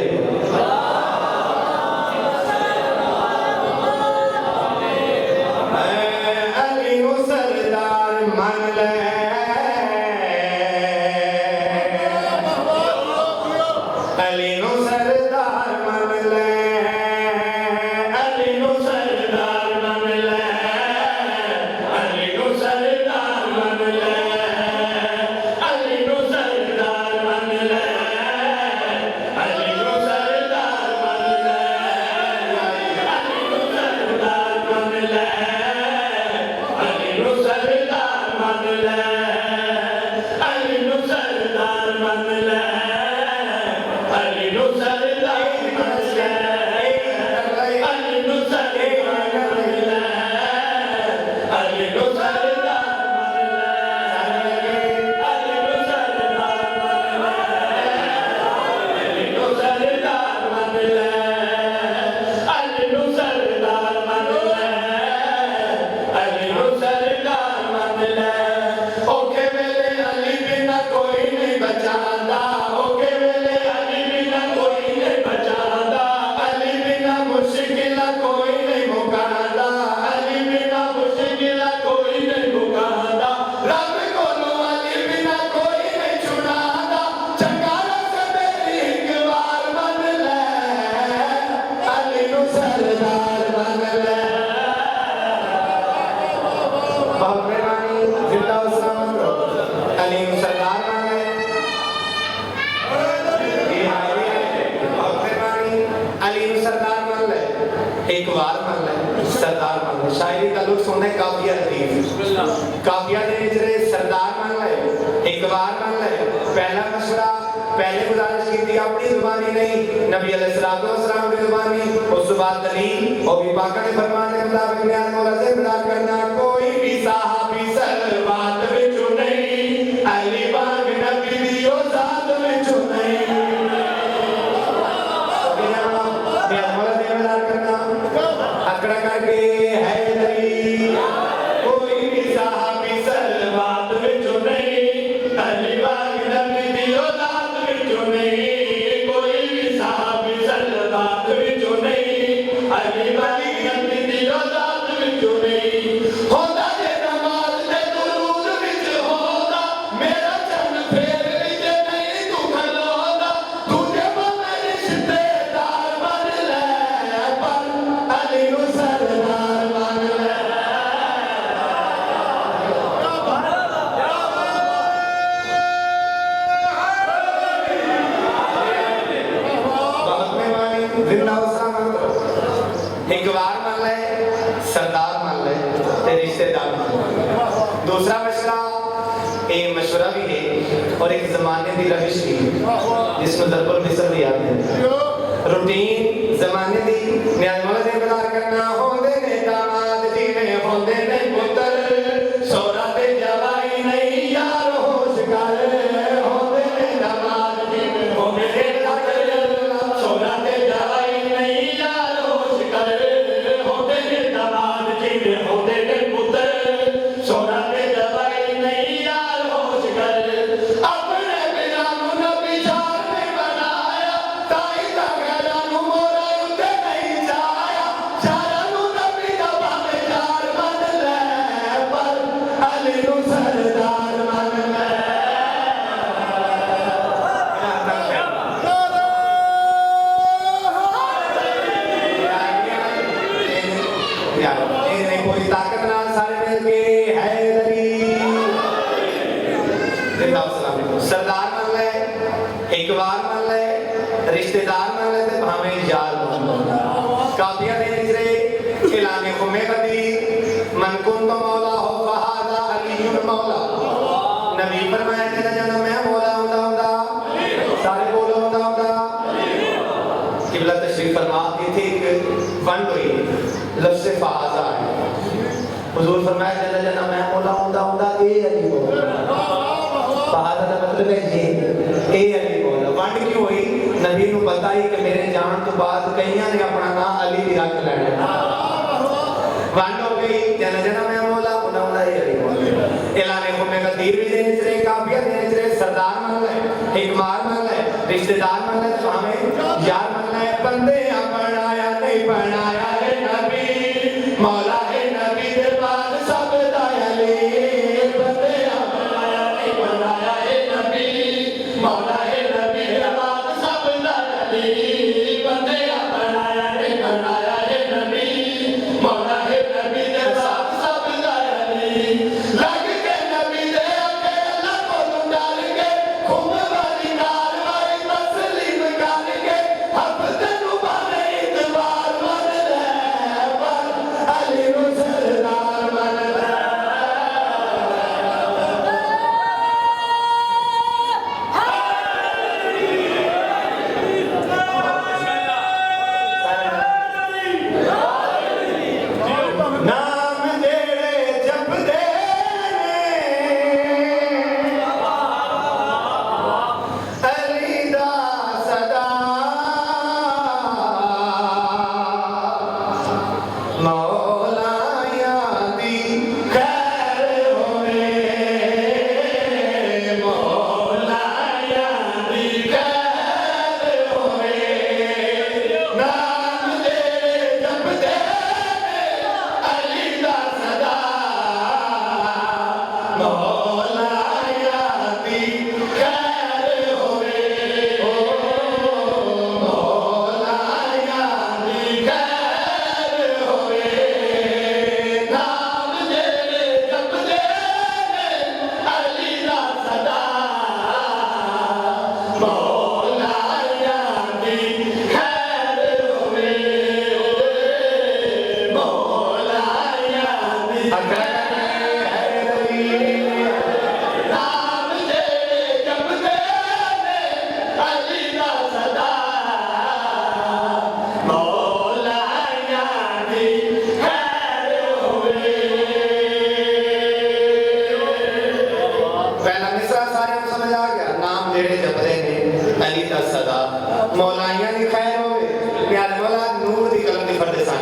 F: شاعری کا لطف ہوتا ہے کافیہ لطیف کافیہ دے وچ سردار مان لے اقتدار مان لے پہلا مشورہ پہلے گزارش کی تھی اپنی زبانی نہیں نبی علیہ السلام کی زبانی اس کے بعد دلیل اور بھی پاکہ نے فرمان کے مطابق بیان مولا سے بیان کرنا کوئی بھی صحابی سلوات وچوں نہیں علی باغ نبی دی او ذات وچوں نہیں اکڑا کر کے ہے دلی کوئی بھی صحابی سلوات وچوں نہیں علی باغ نبی دی او ذات وچوں نہیں کوئی بھی صحابی سلوات وچوں نہیں علی باغ نبی دی او ذات وچوں نہیں ہوندا جے نماز تے درود وچ ہوندا میرا چن پھیر وچ نہیں تو کھلوندا تجھے میں رشتے دار بن لے پر علی نو سردار بن لے بہت مہربانی زندہ و سلامت ایک بار مان لے سردار مان لے تے رشتے دار مان لے دوسرا مشورہ یہ مشورہ بھی ہے اور ایک زمانے دی روش بھی ہے جس میں ضرب المثل بھی آتے ہیں روٹین زمانے دی نیاز مولا سے بدار کرنا ہوندے نے داماد جیویں ہوندے نے پتر سورا تے جوائی نہیں یار ہوش کر ہوندے نے داماد جیویں ہوندے نے پتر سورا تے جوائی نہیں یار ہوش کر ہوندے نے داماد جیویں ہوندے نے پتر سورا تے جوائی نہیں یار ہوش کر اپنے بنا نبی جان نے بنایا تائی تغیرہ نو مورا اندے نہیں جایا چارہ نو نبی دبا میں جار بن لے پر علی نو سردار بن لے کوئی طاقت نال سارے مل کے حیدری زندہ و سلامت سردار مان لے اقبال مان لے رشتہ دار مان لے تے بھاویں یار مان لے کافیہ دے نچرے اعلان خمے بدی من کنت مولا ہو فہذا علی مولا نبی فرمایا جنا جنا میں مولا ہوندا سارے بولو ہوندا قبلہ تشریف فرما دی تھی ایک ونڈ ہوئی لفظ فہذا ہے حضور فرمایا جنا جنا میں مولا ہوندا اے علی مولا فہذا کا مطلب ہے یہ اے علی مولا ونڈ کیوں ہوئی نبی نو پتہ ہی کہ میرے جان تو بعد کئیاں نے اپنا نام علی بھی رکھ لینا ونڈ ہو گئی جنا جنا میں مولا ہوندا اے علی مولا اعلان خمے کا دیر بھی دینے چلے کافیہ دینے چلے سردار مان لے حکمار مان لے رشتہ دار مان لے تو ہمیں یار مان لے بندے بنایا نہیں بنایا ہے نبی مولا ہے نبی دے بعد سب دا علی بندے بنایا نہیں بنایا ہے نبی مولا ہے نبی دے بعد سب دا علی بندے بنایا نہیں بنایا ہے نبی مولا ہے نبی دے بعد سب دا علی لگ کے نبی دے اکیلا کو ڈال کے خم والی نال والی تسلیم کر کے حفظ نو بانے اتبار من لے پر علی نو سردار من لے نام جیڑے جپ دے علی دا صدا مولا یادی خیر ہوئے مولا یادی خیر ہوئے نام جیڑے جپ دے علی دا صدا مولا یادی خیر ہوئے مولا یادی خیر ہوئے نام جیڑے جپ دے علی دا صدا مولا یادی خیر ہوئے مولا جڑے جپدے نے علی دا صدا مولائیاں دی خیر ہوے پیارے مولا نور دی قلم دی پڑھدے سن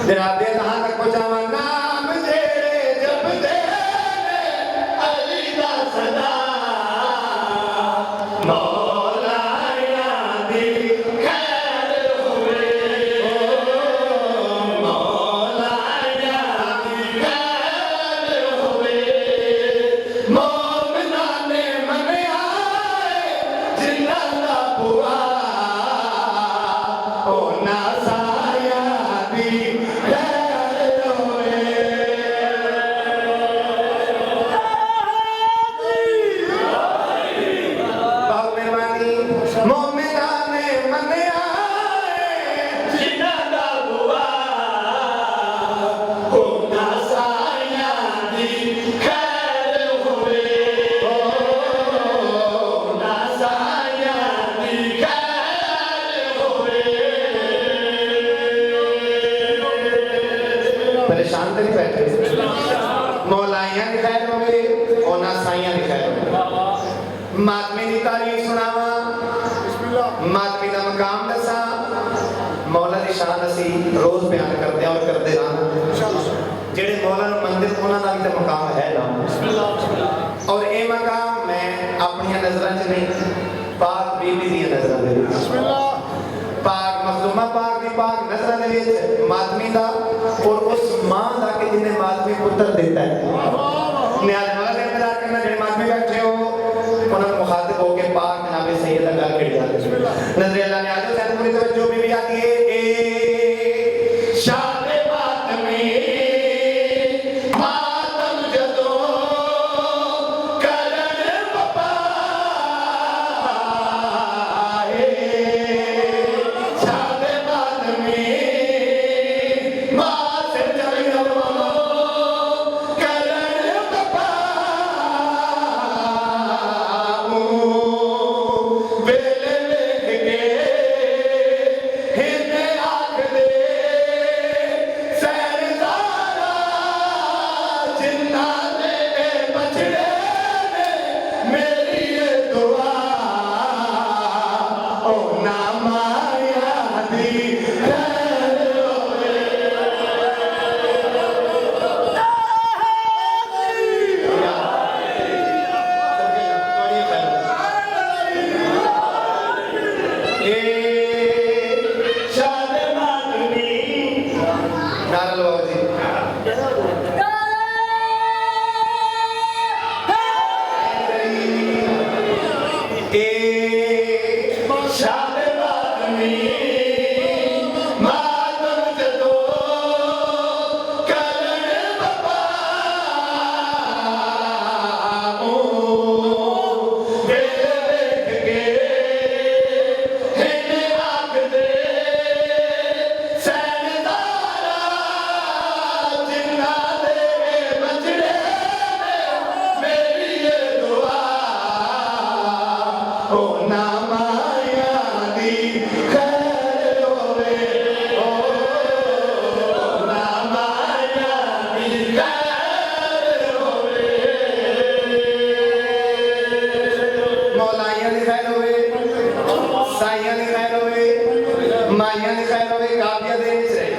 F: جناب دے تہاں تک پہنچاواں نام جڑے جپدے نے علی دا صدا مولائیاں دی خیر ہوے مولائیاں دی خیر ہوے مومناں نے منیا جنہاں دا بوا اونا سایاں دی خیر ہوے بہت مہربانی مومناں نے منیا جنہاں دا بوا اونا سایاں دی خیر ہوے اونا سایاں دی خیر ہوے پریشان تے نہیں بیٹھے مولائیاں دی خیر ہوے اونا سایاں دی خیر ہوے ماتمی دی تاریخ سناواں ماتمی دا مقام دساں مولا دی شان اسی روز بیان کرتے ہیں اور کرتے رہنا جڑے مولا نو مندر انہاں دا بھی تے مقام ہے نا اور اے مقام میں اپنی نظراں چ نہیں پاک بی بی دی نظراں دے وچ پاک مخدومہ پاک دی پاک نظراں دے وچ ماتمی دا اور اس ماں دا کہ جن نے ماتمی پتر دیتا ہے نیاز مولا سے انتظار کرنا جڑے ماتمی بیٹھے ہو انہوں نے مخاطب ہو کے پاک جناب سیدہ گل کھڑی جاتے نظر اللہ نے آجو سید پوری توجہ بھی بھی آتی ہے اے شاد ماتمی ماتم جدو کرن بپا شاد ماتمی ماتم جدو کرن بپا ویلے ویکھ کے ہن آکھ دے سہردارا جنہاں دے بچڑے نے میری یہ دعا اونا مایا دی خیر ہوے شاد ماتمی نعرہ لگاؤ جی شاد ماتمی ماتم جدو کرن بپا ویلے ویکھ کے ہن آکھ دے سہردارا جنہاں دے بچڑے نے میری یہ دعا اونا مایا دی خیر ہوے اونا مایا دی خیر ہوے مولائیاں دی خیر ہوے سائیاں دی خیر ہوے مائیاں دی خیر ہوے کافیہ دے وچ رہے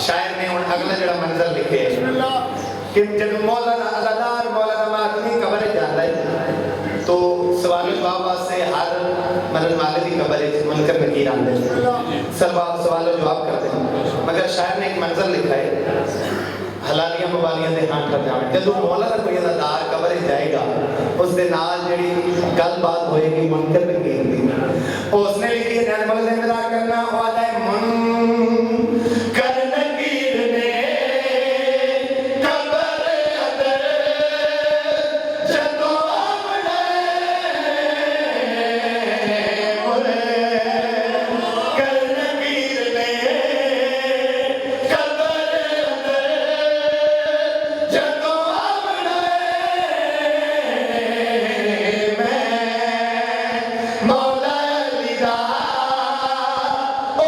F: شاعر نے ہن اگلا جڑا منظر لکھے کہ جب مولانا ازادار مولانا ماتمی قبر جاندا ہے تو سوال و جواب واسطے ہر مرن والے کی قبر منکر نکیر آندے سوال و جواب کرتے ہیں مگر شاعر نے ایک منظر لکھا ہے حلالیاں موالیاں دے ہاتھ کر جاویں جدو مولا دا کوئی ازادار قبر جائے گا اس دے نال جڑی گل بات ہوئے گی منکر نکیر دی اس نے لکھی ہے نیاز مولا سے انتظار کرنا وعدہ منکر نکیر نے قبر اندر جدو آمنے منکر نکیر نے قبر اندر جدو آمنے میں مولا علی دا او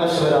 F: ਮਸ਼ਵਰਾ